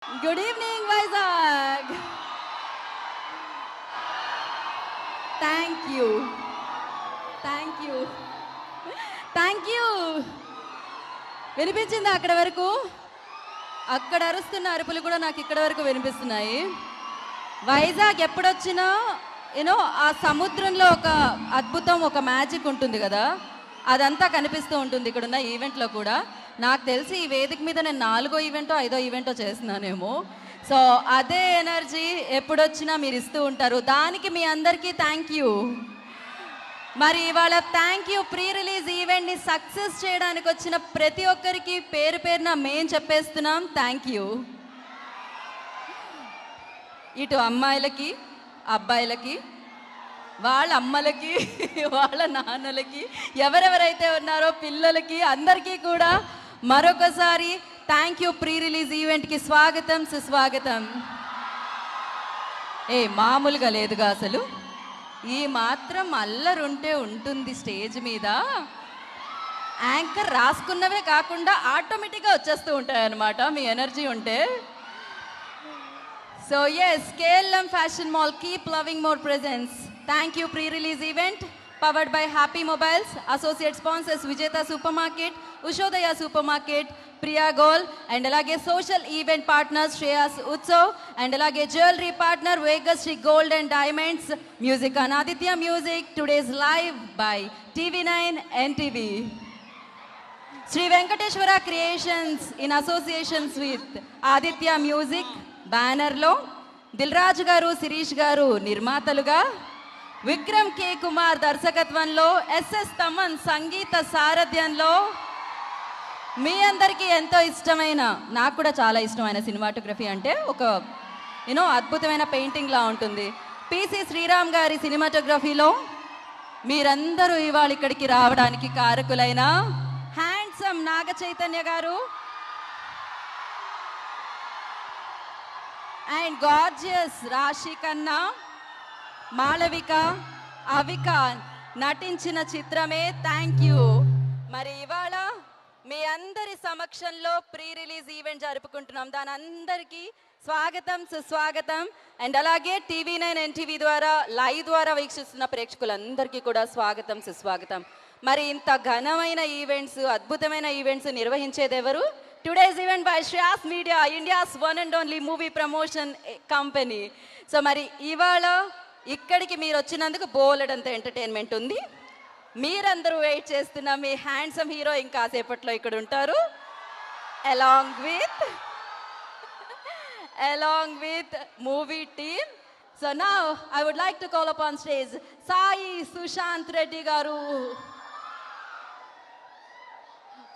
Good evening, Vizag. Thank you. Thank you. Thank you. వినిపించిందా అక్కడ వరకు? అక్కడ అరుస్తున్న అరుపులు కూడా నాకు ఇక్కడ వరకు వినిపిస్తున్నాయి. వైజాగ్ ఎప్పుడొచ్చినా ఆ సముద్రంలో ఒక అద్భుతం, ఒక మ్యాజిక్ ఉంటుంది కదా, అదంతా కనిపిస్తూ ఉంటుంది ఇక్కడున్న ఈవెంట్లో కూడా. నాకు తెలిసి ఈ వేదిక మీద నేను 4వ ఈవెంటో 5వ ఈవెంటో చేస్తున్నానేమో. సో అదే ఎనర్జీ ఎప్పుడొచ్చినా మీరు ఇస్తూ ఉంటారు. దానికి మీ అందరికీ థ్యాంక్ యూ. మరి ఇవాళ థ్యాంక్ యూ. ప్రీ రిలీజ్ ఈవెంట్ని సక్సెస్ చేయడానికి వచ్చిన ప్రతి ఒక్కరికి పేరు పేరున మేం చెప్పేస్తున్నాం థ్యాంక్ యూ. ఇటు అమ్మాయిలకి, అబ్బాయిలకి, వాళ్ళ అమ్మలకి, వాళ్ళ నాన్నలకి, ఎవరెవరైతే ఉన్నారో పిల్లలకి, అందరికీ కూడా మరొకసారి థ్యాంక్ యూ. ప్రీ రిలీజ్ ఈవెంట్కి స్వాగతం, సుస్వాగతం. మామూలుగా లేదుగా అసలు. ఈ మాత్రం అల్లరుంటే ఉంటుంది స్టేజ్ మీద. యాంకర్ రాసుకున్నవే కాకుండా ఆటోమేటిక్గా వచ్చేస్తూ ఉంటాయి అన్నమాట మీ ఎనర్జీ ఉంటే. So yes, KLM fashion mall, keep loving more presence. Thank you. Pre release event powered by happy mobiles, associate sponsors Vijetha super market, Ushodaya super market, Priya gold, and అలాగే social event partners Shreyas Utsav, and అలాగే jewellery partner Vegas Sri gold and diamonds, music on Aditya music, today's live by TV9 NTV. Sri Venkateswara creations in associations with Aditya music బ్యానర్లో దిల్రాజు గారు, శిరీష్ గారు నిర్మాతలుగా, Vikram K. Kumar దర్శకత్వంలో, SS Thaman సంగీత సారథ్యంలో మీ అందరికీ ఎంతో ఇష్టమైన, నాకు కూడా చాలా ఇష్టమైన సినిమాటోగ్రఫీ అంటే ఒక అద్భుతమైన పెయింటింగ్లా ఉంటుంది. PC శ్రీరామ్ గారి సినిమాటోగ్రఫీలో మీరందరూ ఇవాళ ఇక్కడికి రావడానికి కారకులైన హ్యాండ్సమ్ నాగ చైతన్య గారు అండ్ గార్జియస్ రాశి కన్నా, మాళవిక, అవిక నటించిన చిత్రమే థ్యాంక్ యూ. మరి ఇవాళ మీ అందరి సమక్షంలో ప్రీ రిలీజ్ ఈవెంట్ జరుపుకుంటున్నాం. దాని అందరికీ స్వాగతం, సుస్వాగతం. అండ్ అలాగే TV9 NTV ద్వారా లైవ్ ద్వారా వీక్షిస్తున్న ప్రేక్షకులందరికీ కూడా స్వాగతం, సుస్వాగతం. మరి ఇంత ఘనమైన ఈవెంట్స్, అద్భుతమైన ఈవెంట్స్ నిర్వహించేది ఎవరు? Today's event by Shreyas media, India's one and only movie promotion company. So మరి ఇవాళ ఇక్కడికి మీరు వచ్చినందుకు బోలెడంత ఎంటర్టైన్మెంట్ ఉంది. మీరందరూ వెయిట్ చేస్తున్న మీ హ్యాండ్సమ్ హీరో ఇంకాసేపట్లో ఇక్కడ ఉంటారు, along with movie team. So now I would like to call upon stage Sai Sushant Reddy garu.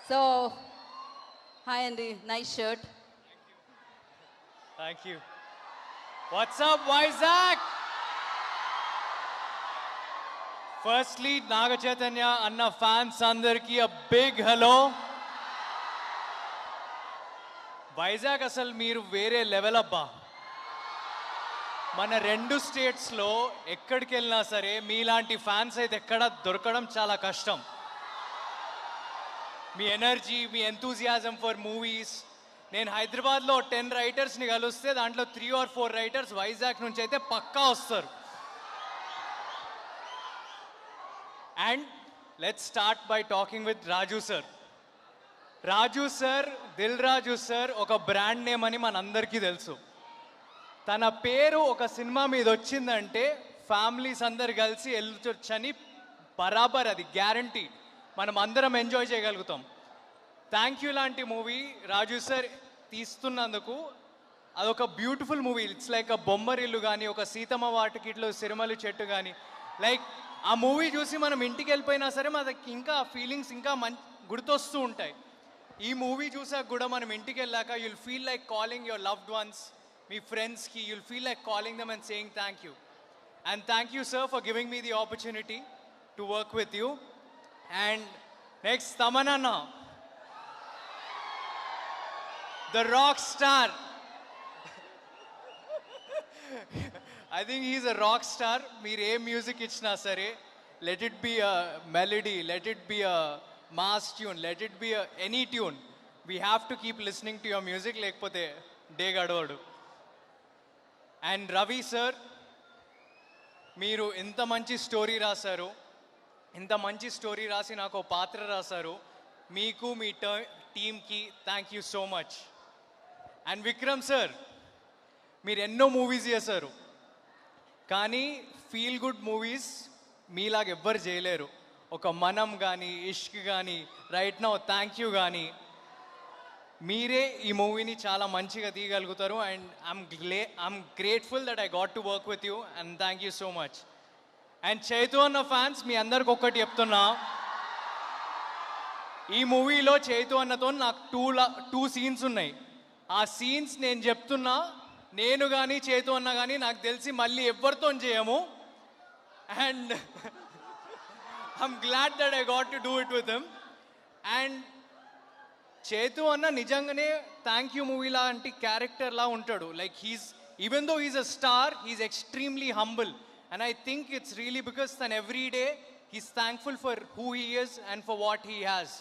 So hi Andy, nice shirt. Thank you. What's up Vizag? Firstly, Naga Chaitanya Anna fans andarki a big hello. Vizag అసలు మీరు వేరే level అబ్బా. మన 2 స్టేట్స్లో ఎక్కడికి వెళ్ళినా సరే మీలాంటి ఫ్యాన్స్ అయితే ఎక్కడ దొరకడం చాలా కష్టం. మీ ఎనర్జీ, మీ ఎంతూజియాజం ఫర్ మూవీస్. నేను హైదరాబాద్లో 10 రైటర్స్ని కలిస్తే దాంట్లో 3 or 4 రైటర్స్ వైజాగ్ నుంచి అయితే పక్కా వస్తారు. And let's start by talking with Raju sir. Raju sir, Dil Raju sir ఒక బ్రాండ్ నేమ్ అని మనందరికీ తెలుసు. తన పేరు ఒక సినిమా మీద వచ్చిందంటే ఫ్యామిలీస్ అందరు కలిసి వెళ్ళొచ్చని బరాబర్, అది గ్యారంటీ. మనం అందరం ఎంజాయ్ చేయగలుగుతాం. థ్యాంక్ యూ లాంటి మూవీ రాజు సార్ తీస్తున్నందుకు. అదొక beautiful movie. It's like a Bommarillu కానీ, ఒక సీతమ్మ వాటికిట్లో సిరిమల్లి చెట్టు కానీ. లైక్ ఆ మూవీ చూసి మనం ఇంటికి వెళ్ళిపోయినా సరే మనకి ఇంకా ఫీలింగ్స్ ఇంకా గుర్తొస్తూ ఉంటాయి. ఈ మూవీ చూసాక కూడా మనం ఇంటికి వెళ్ళాక you'll feel like calling your loved ones, మీ ఫ్రెండ్స్కి you'll feel like calling them and saying thank you. And thank you sir for giving me the opportunity to work with you. And next Thaman, the rock star. I think he's a rock star. మీరు ఏ music ఇచ్చినా సరే, let it be a melody, let it be a mass tune, let it be any tune, we have to keep listening to your music, lekapothe day గడవడు. And Ravi sir, మీరు ఇంత మంచి story రాశారు, ఇంత మంచి స్టోరీ రాసి నాకు ఒక పాత్ర రాశారు. మీకు మీ టీమ్కి thank you so much. And Vikram sir, మీరు ఎన్నో మూవీస్ చేశారు, కానీ ఫీల్ గుడ్ మూవీస్ మీలాగా ఎవ్వరు చేయలేరు. ఒక మనం కానీ, ఇష్క్ కానీ, రైట్ నౌ థ్యాంక్ యూ కానీ, మీరే ఈ మూవీని చాలా మంచిగా తీయగలుగుతారు. And I'm grateful that I got to work with you and thank you so much. And Chaitu అన్న ఫ్యాన్స్, మీ అందరికి ఒక్కటి చెప్తున్నా, ఈ మూవీలో చైతు అన్నతో నాకు టూ సీన్స్ ఉన్నాయి. ఆ సీన్స్ నేను చెప్తున్నా, నేను కానీ చైతు అన్న కానీ నాకు తెలిసి మళ్ళీ ఎవరితో చేయము. And I'm glad that I got to do it with him. And Chaitu అన్న నిజంగానే థ్యాంక్ యూ మూవీ లాంటి క్యారెక్టర్లా ఉంటాడు. Like even though he's a star, he's extremely humble. And I think it's really because తను every day he's thankful for who he is and for what he has.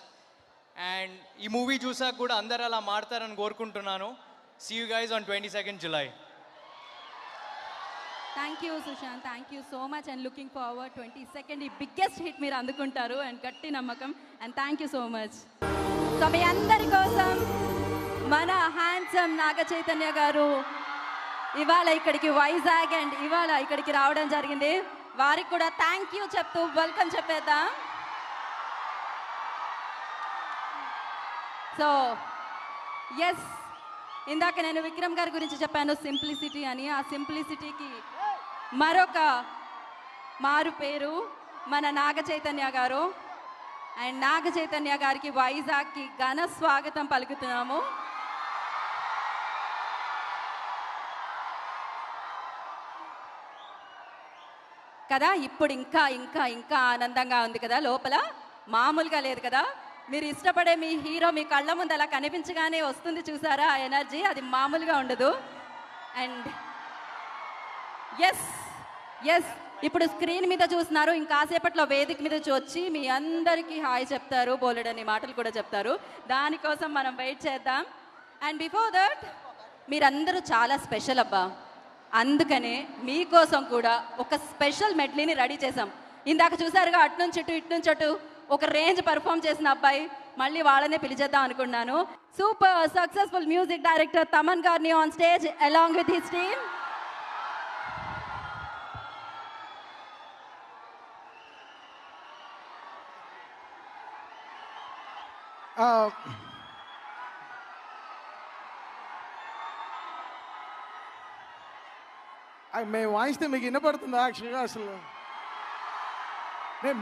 And ఈ movie చూసాక కూడా అందరు అలా మాడతారని కోరుకుంటున్నాను. See you guys on 22nd July. Thank you Sushanth, thank you so much. And looking forward 22nd ఈ biggest hit మీరు అందుకుంటారు అండ్ గట్టి నమ్మకం. And thank you so much. So మీ అందరి కోసం మన హ్యాండ్సమ్ నాగ చైతన్య గారు ఇవాళ ఇక్కడికి వైజాగ్ అండ్ ఇవాళ ఇక్కడికి రావడం జరిగింది. వారికి కూడా థ్యాంక్ యూ చెప్తూ వెల్కమ్ చెప్పేద్దాం. సో ఎస్, ఇందాక నేను విక్రమ్ గారి గురించి చెప్పాను సింప్లిసిటీ అని. ఆ సింప్లిసిటీకి మరొక మారు పేరు మన నాగ చైతన్య గారు. అండ్ నాగ చైతన్య గారికి వైజాగ్కి ఘన స్వాగతం పలుకుతున్నాము. కదా, ఇప్పుడు ఇంకా ఇంకా ఇంకా ఆనందంగా ఉంది కదా, లోపల మామూలుగా లేదు కదా. మీరు ఇష్టపడే మీ హీరో మీ కళ్ళ ముందు అలా కనిపించగానే వస్తుంది చూసారా ఆ ఎనర్జీ, అది మామూలుగా ఉండదు. అండ్ ఎస్ ఎస్, ఇప్పుడు స్క్రీన్ మీద చూస్తున్నారు, ఇంకాసేపట్లో వేదిక మీద వచ్చి మీ అందరికీ హాయ్ చెప్తారు, బోలెడని మాటలు కూడా చెప్తారు. దానికోసం మనం వెయిట్ చేద్దాం. అండ్ బిఫోర్ దట్ మీరందరూ చాలా స్పెషల్ అబ్బా, అందుకనే మీకోసం కూడా ఒక స్పెషల్ మెడ్లీని రెడీ చేసాం. ఇందాక చూసారుగా, అటు నుంచి ఇటు ఇటు నుంచి అటు ఒక రేంజ్ పర్ఫామ్ చేసిన అబ్బాయి, మళ్ళీ వాళ్ళనే పిలిచేద్దాం అనుకున్నాను. Super successful music director Thaman గారిని on stage along with his team. మేము వాయిస్తే మీకు వినపడుతుందా? యాక్చువల్గా అసలు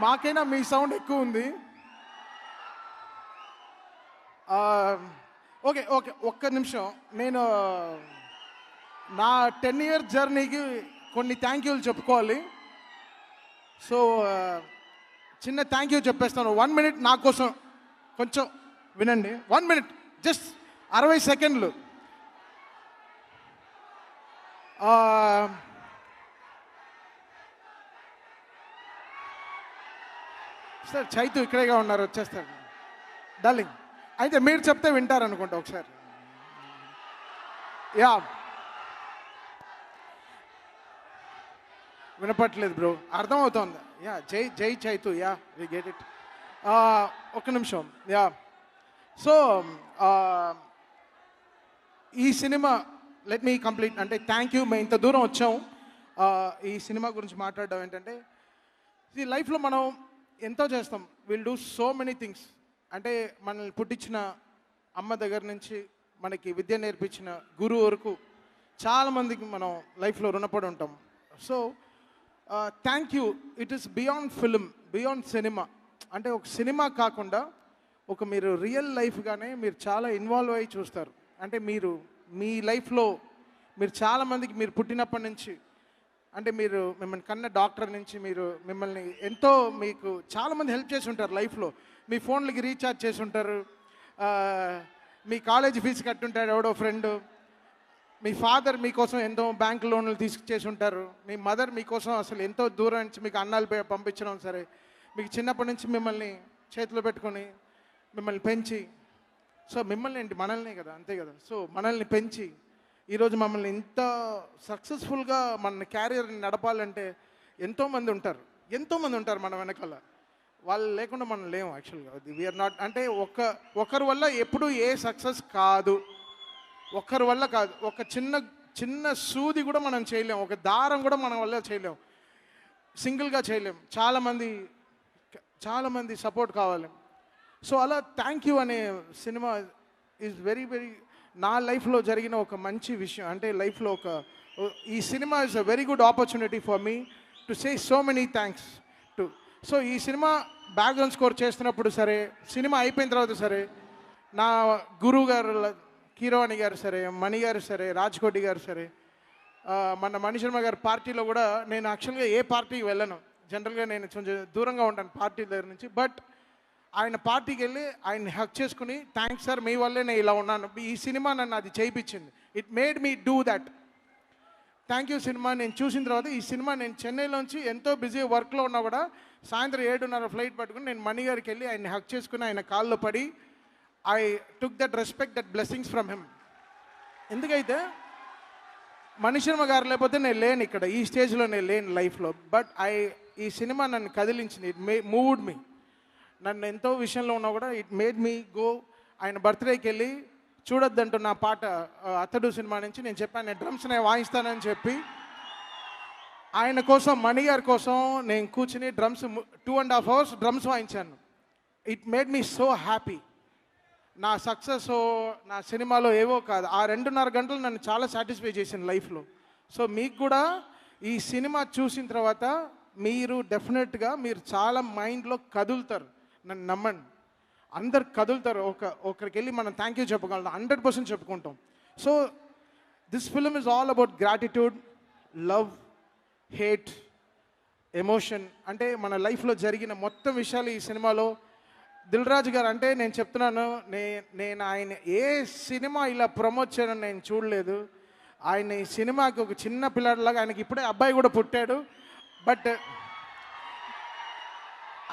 మాకైనా మీ సౌండ్ ఎక్కువ ఉంది. ఓకే ఓకే, ఒక్క నిమిషం. నేను నా 10 year జర్నీకి కొన్ని థ్యాంక్ యూలు చెప్పుకోవాలి. సో చిన్న థ్యాంక్ యూ చెప్పేస్తాను. 1 minute నా కోసం కొంచెం వినండి. 1 minute, just 60 seconds. Sir Chaitu ఇక్కడేగా ఉన్నారు, వచ్చేస్తారు డార్లింగ్. అయితే మీరు చెప్తే వింటారనుకుంటా ఒకసారి. యా, వినపట్లేదు బ్రో, అర్థమవుతోంది. యా, జై జై Chaitu. Yeah, we get it. ఒక్క నిమిషం. యా, సో ఈ సినిమా లెట్ మీ కంప్లీట్. అంటే థ్యాంక్ యూ, మేము ఇంత దూరం వచ్చాము. ఈ సినిమా గురించి మాట్లాడడం ఏంటంటే, ఈ లైఫ్లో మనం ఎంతో చేస్తాం. Will do so many things. అంటే మనల్ని పుట్టించిన అమ్మ దగ్గర నుంచి మనకి విద్య నేర్పించిన గురువు వరకు చాలామందికి మనం లైఫ్లో రుణపడి ఉంటాం. So thank you. It is beyond film, beyond cinema. అంటే ఒక సినిమా కాకుండా ఒక మీరు రియల్ లైఫ్గానే మీరు చాలా ఇన్వాల్వ్ అయ్యి చూస్తారు. అంటే మీరు మీ లైఫ్లో మీరు చాలామందికి మీరు పుట్టినప్పటి నుంచి, అంటే మీరు మిమ్మల్ని కన్న డాక్టర్ నుంచి మీరు మిమ్మల్ని ఎంతో మీకు చాలామంది హెల్ప్ చేసి ఉంటారు లైఫ్లో. మీ ఫోన్లకి రీఛార్జ్ చేసి ఉంటారు, మీ కాలేజ్ ఫీజు కట్టుంటారు ఎవడో ఫ్రెండ్, మీ ఫాదర్ మీకోసం ఎంతో బ్యాంక్ లోన్లు తీసుకొచ్చేసి ఉంటారు, మీ మదర్ మీకోసం అసలు ఎంతో దూరం నుంచి మీకు అన్నాలు పంపించడం సరే, మీకు చిన్నప్పటి నుంచి మిమ్మల్ని చేతిలో పెట్టుకొని మిమ్మల్ని పెంచి, సో మిమ్మల్ని ఏంటి మనల్నే కదా, అంతే కదా. సో మనల్ని పెంచి ఈరోజు మమ్మల్ని ఇంత సక్సెస్ఫుల్గా మన క్యారియర్ని నడపాలంటే ఎంతోమంది ఉంటారు మన వెనకాల. వాళ్ళు లేకుండా మనం లేము యాక్చువల్గా. వీఆర్ నాట్ అంటే ఒకరి వల్ల ఎప్పుడు ఏ సక్సెస్ కాదు, ఒకరి వల్ల కాదు. ఒక చిన్న సూది కూడా మనం చేయలేం, ఒక దారం కూడా మన వల్ల చేయలేం, సింగిల్గా చేయలేం. చాలామంది సపోర్ట్ కావాలి. సో అలా థ్యాంక్ యూ అనే సినిమా ఈజ్ వెరీ వెరీ నా లైఫ్లో జరిగిన ఒక మంచి విషయం. అంటే లైఫ్లో ఈ cinema is a very good opportunity for me to say so many thanks to. So ఈ సినిమా బ్యాక్గ్రౌండ్ స్కోర్ చేస్తున్నప్పుడు సరే, సినిమా అయిపోయిన తర్వాత సరే, నా గురువు గారు కీరవాణి గారు సరే, మణి గారు సరే, రాజ్కోటి గారు సరే, మన మణిశర్మ గారి పార్టీలో కూడా నేను యాక్చువల్గా ఏ పార్టీకి వెళ్ళను. జనరల్గా నేను కొంచెం దూరంగా ఉంటాను పార్టీ దగ్గర నుంచి. బట్ ఆయన పార్టీకి వెళ్ళి ఆయన్ని హక్ చేసుకుని థ్యాంక్స్ సార్, మీ వల్లే నేను ఇలా ఉన్నాను, ఈ సినిమా నన్ను అది చేయించింది, it made me do that. Thank you cinema నేను చూసిన తర్వాత, ఈ సినిమా నేను చెన్నైలోంచి ఎంతో బిజీ వర్క్లో ఉన్నా కూడా సాయంత్రం 7:30 ఫ్లైట్ పట్టుకుని నేను మణి గారికి వెళ్ళి ఆయన్ని హక్ చేసుకుని ఆయన కాల్లో పడి I took that respect, that blessings from him. ఎందుకైతే మణిశర్మ గారు లేకపోతే నేను లేను ఇక్కడ, ఈ స్టేజ్లో నేను లేను లైఫ్లో. బట్ ఈ సినిమా నన్ను కదిలించింది, ఇట్ మూవ్డ్ మీ. నన్ను ఎంతో విషయంలో ఉన్నా కూడా ఇట్ మేడ్ మీ గో. ఆయన బర్త్డేకి వెళ్ళి చూడొద్దంటూ నా పాట అతడు సినిమా నుంచి నేను చెప్పాను, నేను డ్రమ్స్ నేను వాయిస్తానని చెప్పి ఆయన కోసం, మణి గారి కోసం నేను కూర్చుని డ్రమ్స్ 2.5 hours డ్రమ్స్ వాయించాను. It made me so happy. నా సక్సెస్ నా సినిమాలో ఏవో కాదు, ఆ 2.5 గంటలు నన్ను చాలా సాటిస్ఫై చేసింది లైఫ్లో. సో మీకు కూడా ఈ సినిమా చూసిన తర్వాత మీరు డెఫినెట్గా మీరు చాలా మైండ్లో కదులుతారు, నన్ను నమ్మండి. అందరు కదులుతారు. ఒకరికి వెళ్ళి మనం థ్యాంక్ యూ చెప్పగలం, 100% చెప్పుకుంటాం. So this film is all about gratitude, love, hate, emotion. అంటే మన లైఫ్లో జరిగిన మొత్తం విషయాలు ఈ సినిమాలో. దిల్ రాజు గారు అంటే నేను చెప్తున్నాను, నేను ఆయన ఏ సినిమా ఇలా ప్రమోట్ చేయడం నేను చూడలేదు. ఆయన ఈ సినిమాకి ఒక చిన్న పిల్లాడిలాగా, ఆయనకి ఇప్పుడే అబ్బాయి కూడా పుట్టాడు. బట్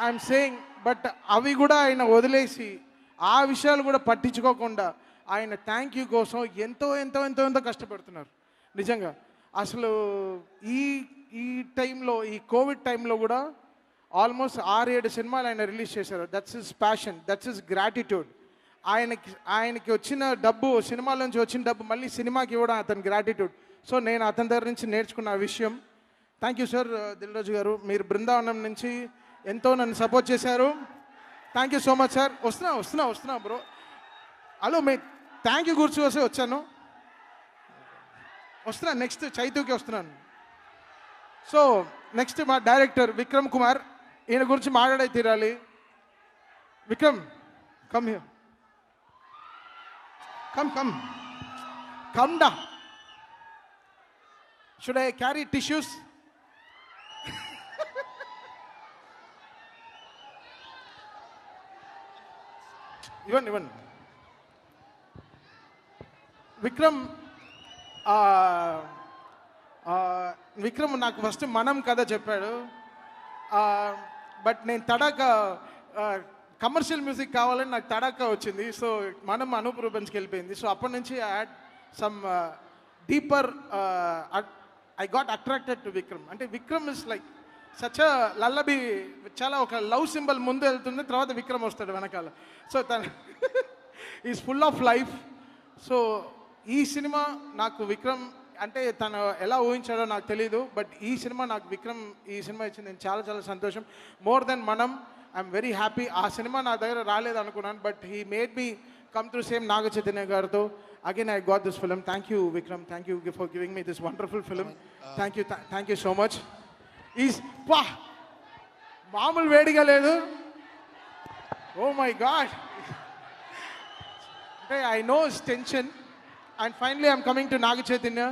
ఐఎమ్ సేయింగ్, బట్ అవి కూడా ఆయన వదిలేసి ఆ విషయాలు కూడా పట్టించుకోకుండా ఆయన థ్యాంక్ యూ కోసం ఎంతో ఎంతో ఎంతో ఎంతో కష్టపడుతున్నారు నిజంగా. అసలు ఈ టైంలో, ఈ కోవిడ్ టైంలో కూడా ఆల్మోస్ట్ 6-7 సినిమాలు ఆయన రిలీజ్ చేశారు. That's his passion, that's his gratitude. ఆయనకి వచ్చిన డబ్బు, సినిమాల నుంచి వచ్చిన డబ్బు మళ్ళీ సినిమాకి ఇవ్వడం అతని గ్రాటిట్యూడ్. సో నేను అతని దగ్గర నుంచి నేర్చుకున్న విషయం. Thank you sir Dil Raju గారు, మీరు బృందావనం నుంచి ఎంతో నన్ను సపోర్ట్ చేశారు. Thank you so much sir. వస్తున్నా బ్రో. హలో, మీ థ్యాంక్ యూ గుర్తు వస్తే వచ్చాను. నెక్స్ట్ చైతూకి వస్తున్నాను. సో నెక్స్ట్ మా డైరెక్టర్ విక్రమ్ కుమార్, ఈయన గురించి మాట్లాడే తీరాలి. విక్రమ్, కమ్ హియర్, కమ్ డా. Should I carry tissues? ఇవ్వండి. విక్రమ్ నాకు ఫస్ట్ మనం కథ చెప్పాడు. బట్ నేను తడాక కమర్షియల్ మ్యూజిక్ కావాలని నాకు తడాక వచ్చింది. సో మనం అనూప్ రూబెన్స్కి వెళ్ళిపోయింది. సో అప్పటి నుంచి I had some deeper, I got attracted to Vikram. అంటే విక్రమ్ ఇస్ లైక్ సచ్ లల్లబీ, చాలా ఒక లవ్ సింబల్ ముందు వెళ్తుంది, తర్వాత విక్రమ్ వస్తాడు వెనకాల. సో తను is full of life. So ఈ సినిమా నాకు విక్రమ్ అంటే తను ఎలా ఊహించాడో నాకు తెలీదు. బట్ ఈ సినిమా నాకు విక్రమ్ ఈ సినిమా ఇచ్చింది, నేను చాలా చాలా సంతోషం. మోర్ దెన్ మనం, ఐఎమ్ వెరీ హ్యాపీ. ఆ సినిమా నా దగ్గర రాలేదు అనుకున్నాను, but he made me come through. Same Naga Chaitanya గారితో again I got this film. Thank you Vikram, thank you for giving me this wonderful film. Thank you so much. మామూలు వేడిగా లేదు. Oh my god. అంటే I know it's tension. And finally I'm coming to Naga Chaitanya.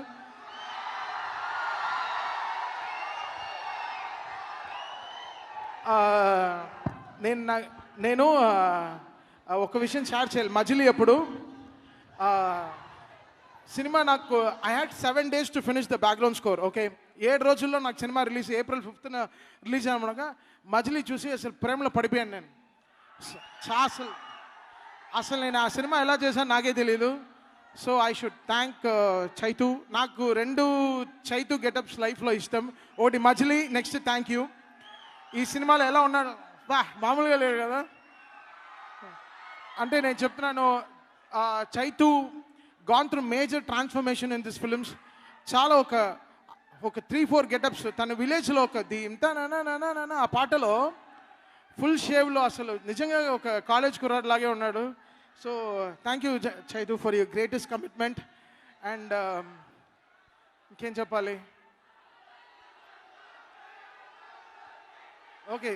నేను ఒక విషయం share చేయాలి. మజిలీ అప్పుడు సినిమా నాకు I had 7 days to finish the background score. Okay, 7 రోజుల్లో నాకు సినిమా రిలీజ్, April 5th రిలీజ్ అయ్యామనగా మజిలీ చూసి అసలు ప్రేమలో పడిపోయాను నేను. అసలు నేను ఆ సినిమా ఎలా చేశాను నాకే తెలియదు. So I should thank Chaitu. నాకు 2 చైతు గెటప్స్ లైఫ్లో ఇష్టం. ఒకటి మజిలీ, నెక్స్ట్ థ్యాంక్ యూ. ఈ సినిమాలో ఎలా ఉన్నాడు, బా మామూలుగా లేడు కదా. అంటే నేను చెప్తున్నాను, Chaitu gone through major transformation in this films. చాలా ఒక 3-4 గెటప్స్. తన విలేజ్లో ఒక ఆ పాటలో ఫుల్ షేవ్లో అసలు నిజంగా ఒక కాలేజ్ కుర్రాడు లాగే ఉన్నాడు. So thank you Chaitu for your greatest commitment. And ఇంకేం చెప్పాలి, okay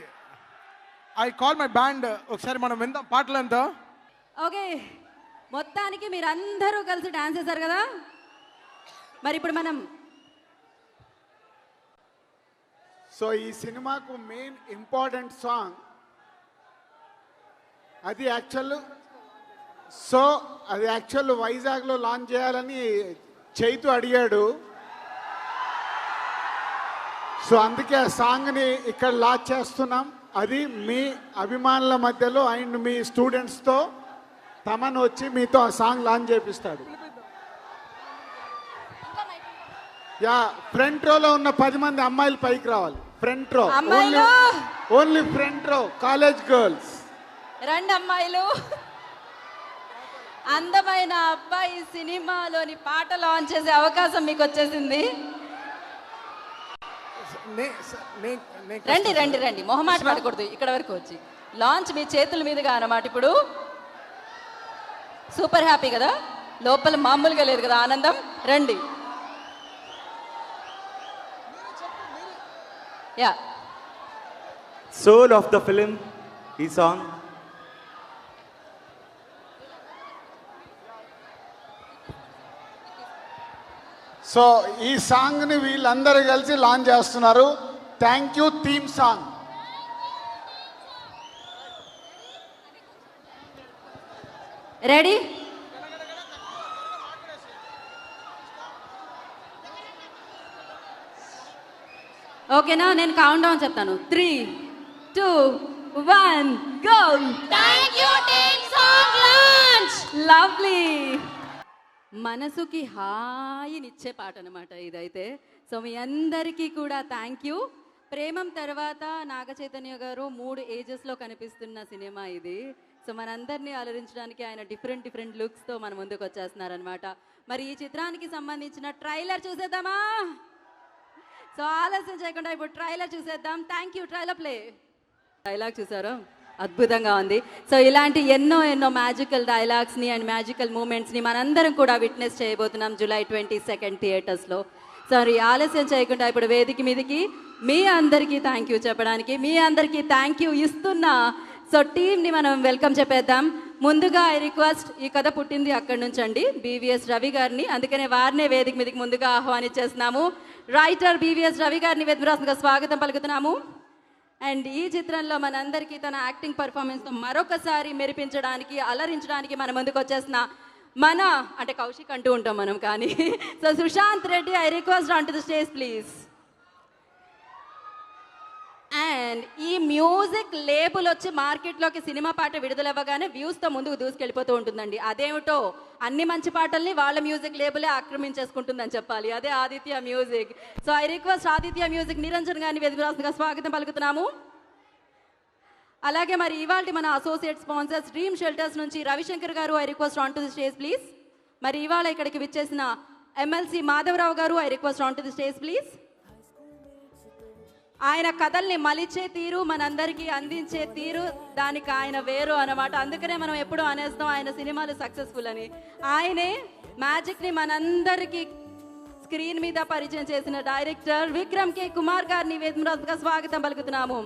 I call my band. ఒకసారి మనం విందాం పాటలంతా. ఓకే, మొత్తానికి మీరు అందరూ కలిసి డాన్స్ చేశారు కదా. మరి ఇప్పుడు మనం సో ఈ సినిమాకు మెయిన్ ఇంపార్టెంట్ సాంగ్ అది యాక్చువల్ వైజాగ్లో లాంచ్ చేయాలని చైతు అడిగాడు. సో అందుకే ఆ సాంగ్ని ఇక్కడ లాంచ్ చేస్తున్నాం. అది మీ అభిమానుల మధ్యలో అండ్ మీ స్టూడెంట్స్తో తమన్ వచ్చి మీతో ఆ సాంగ్ లాంచ్ చేపిస్తాడు. యా, ఫ్రంట్ రోలో ఉన్న 10 మంది అమ్మాయిలు పైకి రావాలి. ఫ్రంట్ రో, ఓన్లీ ఫ్రంట్ రో, కాలేజ్ గర్ల్స్. రెండు అమ్మాయిలు. అందమైన అబ్బాయి సినిమాలోని పాట లాంచ్ చేసే అవకాశం మీకు వచ్చేసింది. రండి రండి రండి, మొహమాట పడకూడదు. ఇక్కడ వరకు వచ్చి లాంచ్ మీ చేతుల మీదుగా అన్నమాట. ఇప్పుడు సూపర్ హ్యాపీ కదా, లోపల మామూలుగా లేదు కదా ఆనందం. రండి. Yeah, soul of the film ఈ సాంగ్. సో ఈ సాంగ్ని వీళ్ళందరూ కలిసి లాంచ్ చేస్తున్నారు. Thank you theme song. Ready? ఓకేనా? నేను కౌంట్ డౌన్ చెప్తాను. 3, 2, 1 go. Thank you team song launch. Lovely, మనసుకి హాయినిచ్చే పాట అనమాట ఇదైతే. సో మీ అందరికీ కూడా థ్యాంక్ యూ. ప్రేమం తర్వాత నాగ చైతన్య గారు 3 ఏజెస్లో కనిపిస్తున్న సినిమా ఇది. సో మనందరినీ అలరించడానికి ఆయన డిఫరెంట్ లుక్స్తో మన ముందుకు వచ్చేస్తున్నారనమాట. మరి ఈ చిత్రానికి సంబంధించిన ట్రైలర్ చూసేద్దామా? సో ఆలస్యం చేయకుండా ఇప్పుడు ట్రైలర్ చూసేద్దాం. Thank you. Trailer play. Dialogue చూసారో, అద్భుతంగా ఉంది. సో ఇలాంటి ఎన్నో మ్యాజికల్ డైలాగ్స్ని అండ్ మ్యాజికల్ మూమెంట్స్ని మనందరం కూడా విట్నెస్ చేయబోతున్నాం July 22 థియేటర్స్లో. సో ఆలస్యం చేయకుండా ఇప్పుడు వేదిక మీదకి మీ అందరికీ థ్యాంక్ యూ చెప్పడానికి, మీ అందరికీ థ్యాంక్ యూ ఇస్తున్నా సో టీమ్ని మనం వెల్కమ్ చెప్పేద్దాం. ముందుగా ఐ రిక్వెస్ట్, ఈ కథ పుట్టింది అక్కడి నుంచి అండి, BVS రవి గారిని. అందుకనే వారినే వేదిక మీదకి ముందుగా ఆహ్వానించేస్తున్నాము. రైటర్ BVS రవి గారిని వేదికగా స్వాగతం పలుకుతున్నాము. అండ్ ఈ చిత్రంలో మనందరికీ తన యాక్టింగ్ పర్ఫార్మెన్స్తో మరొకసారి మెరిపించడానికి, అలరించడానికి మన ముందుకు వచ్చేసిన అంటే కౌశిక్ అంటూ ఉంటాం మనం కానీ, so Sushanth Reddy, I request on to the stage please. And ఈ మ్యూజిక్ లేబుల్ వచ్చి మార్కెట్లోకి సినిమా పాట విడుదలవ్వగానే వ్యూస్తో ముందుకు దూసుకెళ్ళిపోతూ ఉంటుందండి. అదేమిటో అన్ని మంచి పాటల్ని వాళ్ళ మ్యూజిక్ లేబులే ఆక్రమించేసుకుంటుందని చెప్పాలి. అదే Aditya music. So I request Aditya music Niranjan గారిని వేదికగా స్వాగతం పలుకుతున్నాము. అలాగే మరి ఇవాళ మన అసోసియేట్ స్పాన్సర్స్ డ్రీమ్ షెల్టర్స్ నుంచి రవిశంకర్ గారు, I request on to the stage please. మరి ఇవాళ ఇక్కడికి విచ్చేసిన MLC మాధవరావు గారు, I request on to the stage please. ఆయన కథల్ని మలిచే తీరు, మనందరికీ అందించే తీరు, దానికి ఆయన వేరు అన్నమాట. అందుకనే మనం ఎప్పుడూ అనేస్తాం ఆయన సినిమాలు సక్సెస్ఫుల్ అని. ఆయనే మ్యాజిక్ని మనందరికీ స్క్రీన్ మీద పరిచయం చేసిన డైరెక్టర్ విక్రమ్ K. కుమార్ గారిని వేదికగా స్వాగతం పలుకుతున్నాము.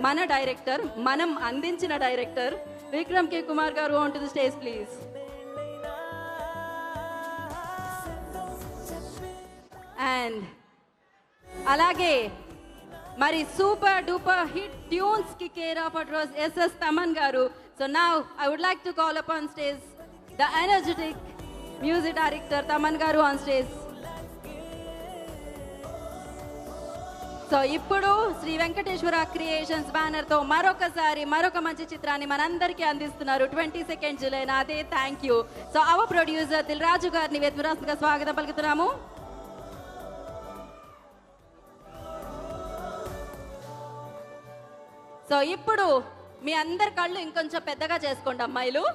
మన డైరెక్టర్, మనం అందించిన డైరెక్టర్ విక్రమ్ K. కుమార్ గారు, on to the stage please. And అలాగే మరి సూపర్ డూపర్ హిట్ ట్యూన్స్ కి care of address SS Thaman గారు. So now I would like to call upon stage the energetic music director Thaman గారు ఆన్ స్టేజ్. సో ఇప్పుడు Shri Venkateswara creations బ్యానర్తో మరొకసారి మరొక మంచి చిత్రాన్ని మనందరికీ అందిస్తున్నారు 22 జూలై నాదే thank you. So our producer Dil Raju గారిని వేదికగా స్వాగతం పలుకుతున్నాము. సో ఇప్పుడు మీ అందరి కళ్ళు ఇంకొంచెం పెద్దగా చేసుకోండి అమ్మాయిలు,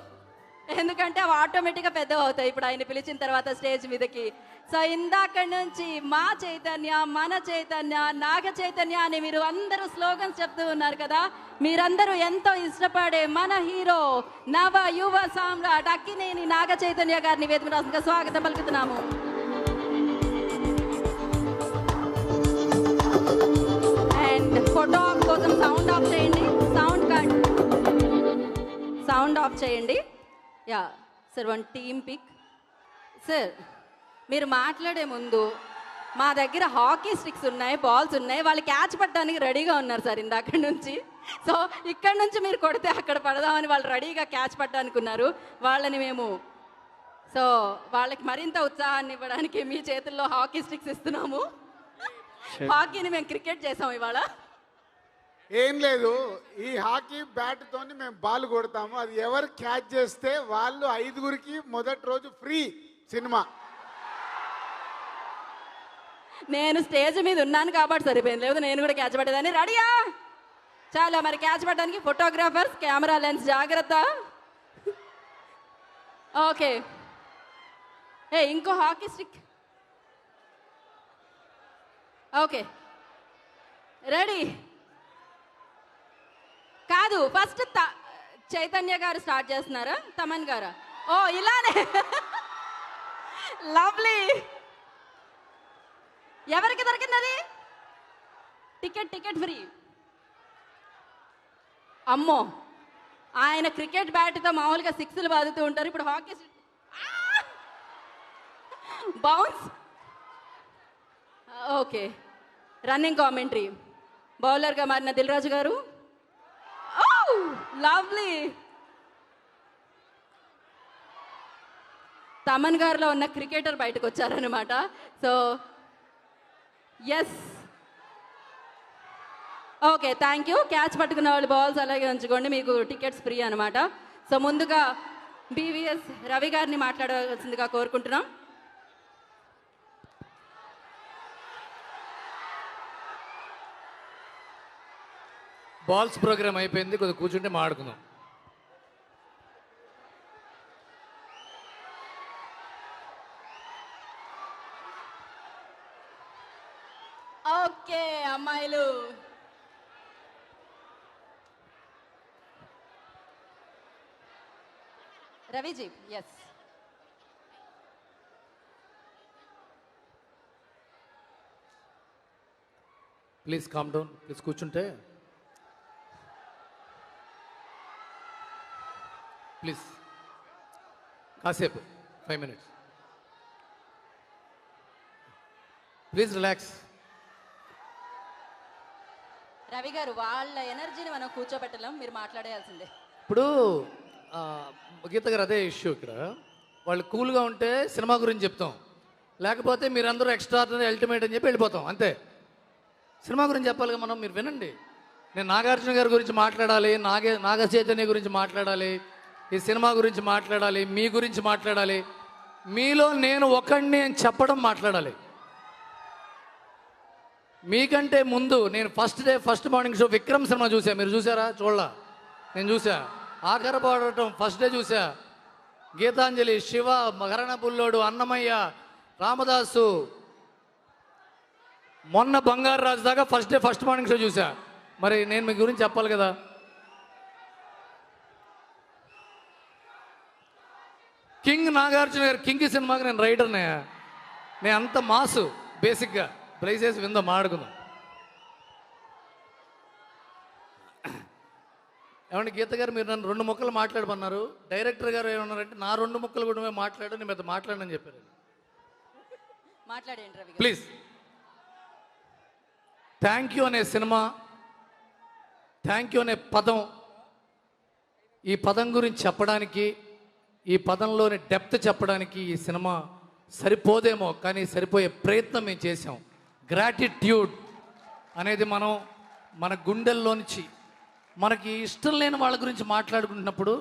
ఎందుకంటే అవి ఆటోమేటిక్గా పెద్దగా అవుతాయి ఇప్పుడు ఆయన పిలిచిన తర్వాత స్టేజ్ మీదకి. సో ఇందాక నుంచి మా చైతన్య, మన చైతన్య, నాగ చైతన్య అని మీరు అందరూ స్లోగన్స్ చెప్తూ ఉన్నారు కదా. మీరందరూ ఎంతో ఇష్టపడే మన హీరో నవ యువ సామ్రాట్ అక్కినేని నాగ చైతన్య గారిని వేదికగా స్వాగతం పలుకుతున్నాము. అండ్ ఫోటో ఆఫ్ కోసం సౌండ్ ఆఫ్ చేయండి, సౌండ్ ఆఫ్ చేయండి. Yeah sir, one team pic. Sir మీరు మాట్లాడే ముందు మా దగ్గర హాకీ స్టిక్స్ ఉన్నాయి, బాల్స్ ఉన్నాయి, వాళ్ళు క్యాచ్ పట్టడానికి రెడీగా ఉన్నారు సార్ ఇందాక నుంచి. సో ఇక్కడ నుంచి మీరు కొడితే అక్కడ పడదామని వాళ్ళు రెడీగా క్యాచ్ పట్టడానికి ఉన్నారు. వాళ్ళని మేము సో వాళ్ళకి మరింత ఉత్సాహాన్ని ఇవ్వడానికి మీ చేతుల్లో హాకీ స్టిక్స్ ఇస్తున్నాము. హాకీని మేము క్రికెట్ చేసాం ఇవాళ. ఏం లేదు, ఈ హాకీ బ్యాట్ తోని మేము బాల్ కొడతాము. అది ఎవరు క్యాచ్ చేస్తే వాళ్ళు 5గురికి మొదటి రోజు ఫ్రీ సినిమా. నేను స్టేజ్ మీద ఉన్నాను కాబట్టి సరిపోయింది, లేదు నేను కూడా క్యాచ్ పట్టేదాన్ని. రెడీయా? చాలా మరి క్యాచ్ పట్టడానికి ఫోటోగ్రాఫర్స్ కెమెరా లెన్స్ జాగ్రత్త. ఓకే, ఏ ఇంకో హాకీ స్టిక్. Okay ready? కాదు, ఫస్ట్ చైతన్య గారు స్టార్ట్ చేస్తున్నారా, తమన్ గారా? ఓ ఇలానే. లవ్లీ. ఎవరికి దొరికింది అది? Ticket free. అమ్మో, ఆయన క్రికెట్ బ్యాట్తో మామూలుగా సిక్స్లు బాదుతూ ఉంటారు, ఇప్పుడు hockey bounce. Okay, running commentary బౌలర్గా మారిన దిల్ రాజు గారు. లవ్లీ. తమన్ గారిలో ఉన్న క్రికెటర్ బయటకు వచ్చారనమాట. So yes, okay thank you. Catch పట్టుకున్న వాళ్ళు బాల్స్ అలాగే ఉంచుకోండి, మీకు టికెట్స్ ఫ్రీ అనమాట. సో ముందుగా బీవీఎస్ రవి గారిని మాట్లాడవలసిందిగా కోరుకుంటున్నాం. బాల్స్ ప్రోగ్రామ్ అయిపోయింది, కొద్దిగా కూర్చుంటే మాట్లాడుకుందాం. ఓకే అమ్మాయిలు, Raviji yes. Please calm down, please కూర్చుంటే ప్లీజ్ కాసేపు 5 minutes ప్లీజ్ రిలాక్స్. రవి గారు వాళ్ళ ఎనర్జీని మనం కూర్చోబెట్టలేం, మీరు మాట్లాడేయాల్సిందే. ఇప్పుడు గీత గారు అదే ఇష్యూ. ఇక్కడ వాళ్ళు కూల్గా ఉంటే సినిమా గురించి చెప్తాం, లేకపోతే మీరందరూ ఎక్స్ట్రాడినరీ అల్టిమేట్ అని చెప్పి వెళ్ళిపోతాం అంతే. సినిమా గురించి చెప్పాలిగా మనం, మీరు వినండి. నేను నాగార్జున గారి గురించి మాట్లాడాలి, నాగ చైతన్య గురించి మాట్లాడాలి, ఈ సినిమా గురించి మాట్లాడాలి, మీ గురించి మాట్లాడాలి, మీలో నేను ఒకడిని అని చెప్పడం మాట్లాడాలి. మీకంటే ముందు నేను first morning show Vikram cinema చూసా, మీరు చూసారా? చూడలా, నేను చూసా. ఆఖరి పాడటం ఫస్ట్ డే చూసా. గీతాంజలి, శివ, మకరణ బుల్లోడు, అన్నమయ్య, రామదాసు, మొన్న బంగారు రాజు దాకా ఫస్ట్ మార్నింగ్ షో చూసా. మరి నేను మీ గురించి చెప్పాలి కదా. కింగ్ నాగార్జున గారు, కింగ్ సినిమాకి నేను రైటర్నే. నేను అంత మాసు బేసిక్గా ప్రైజెస్ విందో మాడుకుందాం. ఏమంటే గీత గారు, మీరు నన్ను 2 ముక్కలు మాట్లాడమన్నారు. డైరెక్టర్ గారు ఏమన్నారంటే నా 2 ముక్కలు కూడా మాట్లాడు, నేను పెద్ద మాట్లాడని చెప్పారు. మాట్లాడండి రవి గారు ప్లీజ్. థ్యాంక్ యూ అనే సినిమా, థ్యాంక్ యూ అనే పదం, ఈ పదం గురించి చెప్పడానికి, ఈ పదంలోని డెప్త్ చెప్పడానికి ఈ సినిమా సరిపోదేమో, కానీ సరిపోయే ప్రయత్నం మేము చేసాం. గ్రాటిట్యూడ్ అనేది మనం మన గుండెల్లోంచి మనకి ఇష్టం లేని వాళ్ళ గురించి మాట్లాడుకుంటున్నప్పుడు,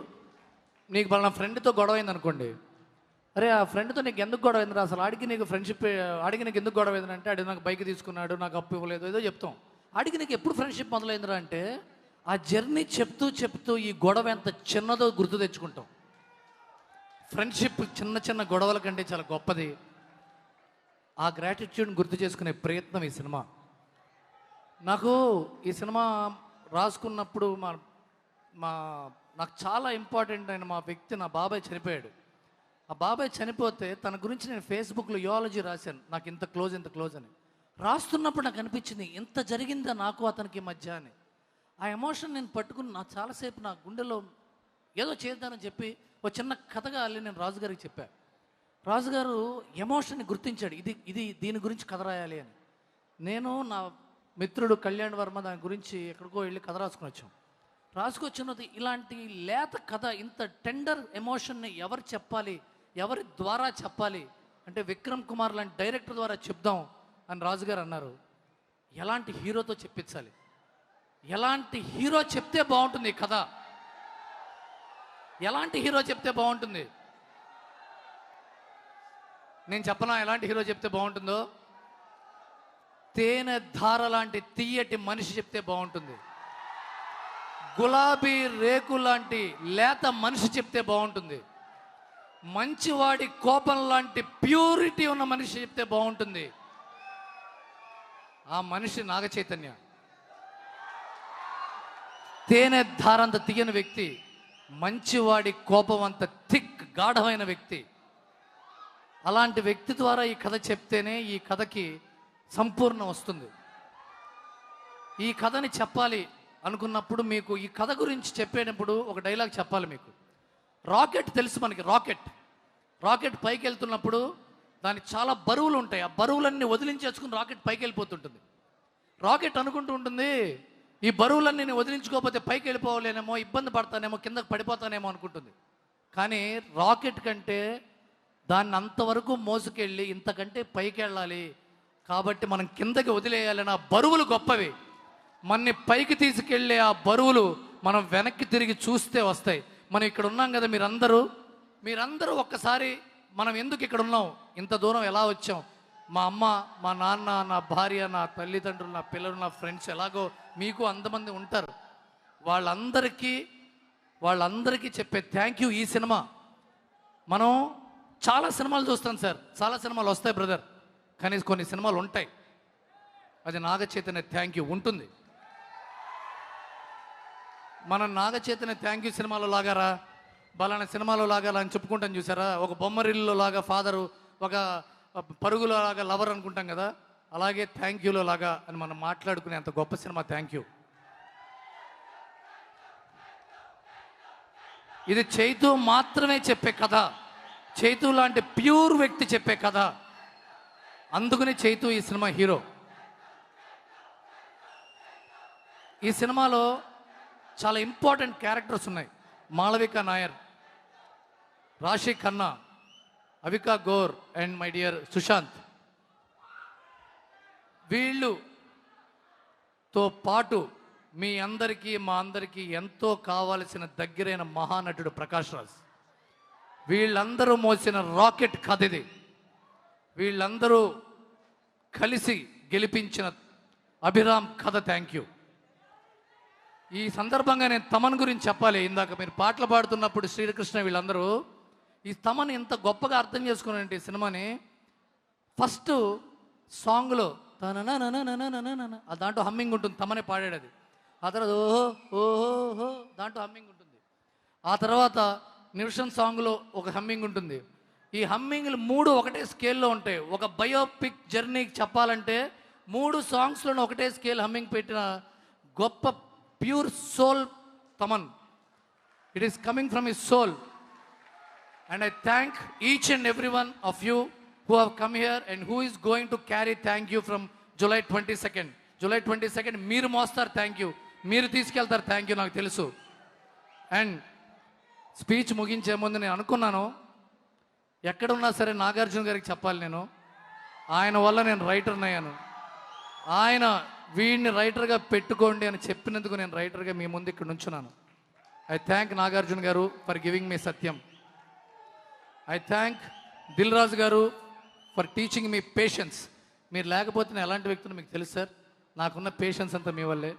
నీకు వాళ్ళ ఫ్రెండ్తో గొడవ అయింది అనుకోండి, అరే ఆ ఫ్రెండ్తో నీకు ఎందుకు గొడవ అయిందిరా, అసలు ఆడికి నీకు ఫ్రెండ్షిప్, ఆడికి నీకు ఎందుకు గొడవ అయిందంటే ఆడి నాకు బైక్ తీసుకున్నాడు, నాకు అప్పు ఇవ్వలేదు, ఏదో చెప్తాం. ఆడికి నీకు ఎప్పుడు ఫ్రెండ్షిప్ మొదలైందిరా అంటే ఆ జర్నీ చెప్తూ చెప్తూ ఈ గొడవ ఎంత చిన్నదో గుర్తు తెచ్చుకుంటాం. ఫ్రెండ్షిప్ చిన్న చిన్న గొడవల కంటే చాలా గొప్పది. ఆ గ్రాటిట్యూడ్ని గుర్తు చేసుకునే ప్రయత్నం ఈ సినిమా. నాకు ఈ సినిమా రాసుకున్నప్పుడు మా మా నాకు చాలా ఇంపార్టెంట్ అయిన మా వ్యక్తి, నా బాబాయ్ చనిపోయాడు. ఆ బాబాయ్ చనిపోతే తన గురించి నేను ఫేస్బుక్లో యూఆలజీ రాశాను, నాకు ఇంత క్లోజ్ అని. రాస్తున్నప్పుడు నాకు అనిపించింది ఇంత జరిగిందా నాకు అతనికి మధ్య అని. ఆ ఎమోషన్ నేను పట్టుకుని నా చాలాసేపు నా గుండెలో ఏదో చేద్దానని చెప్పి ఒక చిన్న కథగా అల్లి నేను రాజుగారికి చెప్పాను. రాజుగారు ఎమోషన్ని గుర్తించాడు, ఇది దీని గురించి కథ రాయాలి అని. నేను నా మిత్రుడు కళ్యాణ్ వర్మ దాని గురించి ఎక్కడికో వెళ్ళి కథ రాసుకుని వచ్చాం. రాసుకొచ్చినది ఇలాంటి లేత కథ, ఇంత టెండర్ ఎమోషన్ని ఎవరు చెప్పాలి, ఎవరి ద్వారా చెప్పాలి అంటే విక్రమ్ కుమార్ లాంటి డైరెక్టర్ ద్వారా చెప్దాం అని రాజుగారు అన్నారు. ఎలాంటి హీరోతో చెప్పించాలి, ఎలాంటి హీరో చెప్తే బాగుంటుంది ఈ కథ, ఎలాంటి హీరో చెప్తే బాగుంటుంది. నేను చెప్పనా ఎలాంటి హీరో చెప్తే బాగుంటుందో? తేనె ధార లాంటి తీయటి మనిషి చెప్తే బాగుంటుంది. గులాబీ రేకు లాంటి లేత మనిషి చెప్తే బాగుంటుంది. మంచివాడి కోపం లాంటి ప్యూరిటీ ఉన్న మనిషి చెప్తే బాగుంటుంది. ఆ మనిషి నాగ చైతన్య. తేనె ధారంత తీయని వ్యక్తి, మంచివాడి కోపం అంత థిక్ గాఢమైన వ్యక్తి. అలాంటి వ్యక్తి ద్వారా ఈ కథ చెప్తేనే ఈ కథకి సంపూర్ణం వస్తుంది. ఈ కథని చెప్పాలి అనుకున్నప్పుడు మీకు ఈ కథ గురించి చెప్పేటప్పుడు ఒక డైలాగ్ చెప్పాలి మీకు. రాకెట్ తెలుసు మనకి, రాకెట్ పైకి వెళ్తున్నప్పుడు దానికి చాలా బరువులు ఉంటాయి. ఆ బరువులన్నీ వదిలించేసుకుని రాకెట్ పైకి వెళ్ళిపోతుంటుంది. రాకెట్ అనుకుంటూ ఉంటుంది, ఈ బరువులన్నీ నేను వదిలించుకోకపోతే పైకి వెళ్ళిపోవలేనేమో, ఇబ్బంది పడతానేమో, కిందకు పడిపోతానేమో అనుకుంటుంది. కానీ రాకెట్ కంటే దాన్ని అంతవరకు మోసుకెళ్ళి ఇంతకంటే పైకి వెళ్ళాలి కాబట్టి మనం కిందకి వదిలేయాలని ఆ బరువులు గొప్పవి. మనని పైకి తీసుకెళ్ళే ఆ బరువులు మనం వెనక్కి తిరిగి చూస్తే వస్తాయి. మనం ఇక్కడ ఉన్నాం కదా, మీరందరూ ఒక్కసారి మనం ఎందుకు ఇక్కడ ఉన్నాం, ఇంత దూరం ఎలా వచ్చాం, మా అమ్మ, మా నాన్న, నా భార్య, నా తల్లిదండ్రులు, నా పిల్లలు, నా ఫ్రెండ్స్, ఎలాగో మీకు అంతమంది ఉంటారు. వాళ్ళందరికీ చెప్పే థ్యాంక్ యూ ఈ సినిమా. మనం చాలా సినిమాలు చూస్తాం సార్, చాలా సినిమాలు వస్తాయి బ్రదర్, కానీ కొన్ని సినిమాలు ఉంటాయి, అది నాగ చైతన్య థ్యాంక్ యూ ఉంటుంది. మన నాగ చైతన్య థ్యాంక్ యూ సినిమాలో లాగారా, బలానా సినిమాలో లాగారా అని చెప్పుకుంటాం చూసారా. ఒక బొమ్మరిల్లులో లాగా ఫాదరు, ఒక పరుగులో లాగా లవర్ అనుకుంటాం కదా, అలాగే థ్యాంక్ యూలో లాగా అని మనం మాట్లాడుకునే అంత గొప్ప సినిమా థ్యాంక్ యూ. ఇది చైతు మాత్రమే చెప్పే కథ, చైతు లాంటి ప్యూర్ వ్యక్తి చెప్పే కథ. అందుకని చైతు ఈ సినిమా హీరో. ఈ సినిమాలో చాలా ఇంపార్టెంట్ క్యారెక్టర్స్ ఉన్నాయి. Malavika Nair, Raashi Khanna, Avika Gor and my dear Sushanth. వీళ్ళుతో పాటు మీ అందరికీ మా అందరికీ ఎంతో కావాల్సిన దగ్గరైన మహానటుడు ప్రకాష్ రాజ్. వీళ్ళందరూ మోసిన రాకెట్ కథ ఇది. వీళ్ళందరూ కలిసి గెలిపించిన అభిరామ్ కథ థ్యాంక్ యూ. ఈ సందర్భంగా నేను తమన్ గురించి చెప్పాలి. ఇందాక మీరు పాటలు పాడుతున్నప్పుడు శ్రీకృష్ణ వీళ్ళందరూ ఈ తమన్ ఇంత గొప్పగా అర్థం చేసుకున్నారంటే ఈ సినిమాని. ఫస్ట్ సాంగ్లో దాంట్లో హమ్మింగ్ ఉంటుంది, తమనే పాడాడు అది. ఆ తర్వాత ఓహో ఓహో దాంట్లో హమ్మింగ్ ఉంటుంది. ఆ తర్వాత నిమిషం సాంగ్లో ఒక హమ్మింగ్ ఉంటుంది. ఈ హమ్మింగ్లు 3 ఒకటే స్కేల్లో ఉంటాయి. ఒక బయోపిక్ జర్నీకి చెప్పాలంటే 3 సాంగ్స్లోనూ ఒకటే స్కేల్ హమ్మింగ్ పెట్టిన గొప్ప pure soul Thaman. It is coming from his soul. And I thank each and every one of you who have come here and who is going to carry thank you from July 22nd. July 22nd మీరు మోస్తారు thank you, మీరు తీసుకెళ్తారు thank you నాకు తెలుసు. And speech ముగించే ముందు నేను అనుకున్నాను, ఎక్కడున్నా సరే నాగార్జున గారికి చెప్పాలి నేను. ఆయన వల్ల నేను రైటర్ని అయ్యాను. ఆయన వీడిని రైటర్గా పెట్టుకోండి అని చెప్పినందుకు నేను రైటర్గా మీ ముందు ఇక్కడ నుంచున్నాను. ఐ థ్యాంక్ నాగార్జున గారు for giving me Satyam. I thank Dil Raju గారు ఫర్ టీచింగ్ మీ పేషెన్స్. మీరు లేకపోతే నేను ఎలాంటి వ్యక్తిని మీకు తెలుసు సార్. నాకున్న పేషెన్స్ అంతా మీ వల్లే.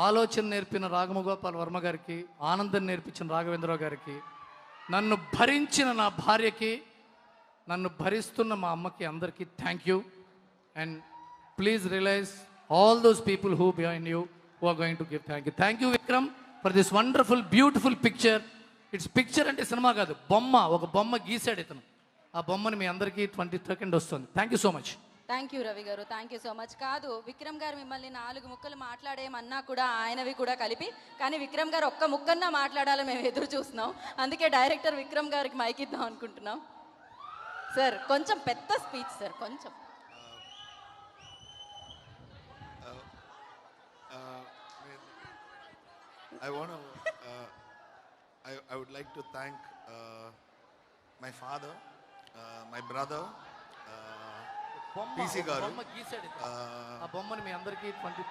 ఆలోచన నేర్పిన రాఘమగోపాల్ వర్మ గారికి, ఆనందం నేర్పించిన రాఘవేంద్రరావు గారికి, నన్ను భరించిన నా భార్యకి, నన్ను భరిస్తున్న మా అమ్మకి, అందరికీ thank you. And please realise all those people who behind you who are going to give thank you. Thank you Vikram for this wonderful beautiful picture. It's picture అంటే సినిమా కాదు, బొమ్మ. ఒక బొమ్మ గీసాడు ఇతను. ఆ బొమ్మని మీ అందరికీ 22nd వస్తుంది. Thank you so much. Thank you Ravi గారు, థ్యాంక్ యూ సో మచ్. కాదు, విక్రమ్ గారు మిమ్మల్ని 4 ముక్కలు మాట్లాడేయమన్నా కూడా ఆయనవి కూడా కలిపి, కానీ విక్రమ్ గారు ఒక్క ముక్కన్నా మాట్లాడాలని మేము ఎదురు చూస్తున్నాం. అందుకే డైరెక్టర్ విక్రమ్ గారికి మైక్ ఇద్దాం అనుకుంటున్నాం. సార్ కొంచెం పెద్ద స్పీచ్ సార్, కొంచెం. I would like to thank my father, my brother, PC Garu, బొమ్మ గీసాడు ఇతను. ఆ బొమ్మని మీ అందరికీ 20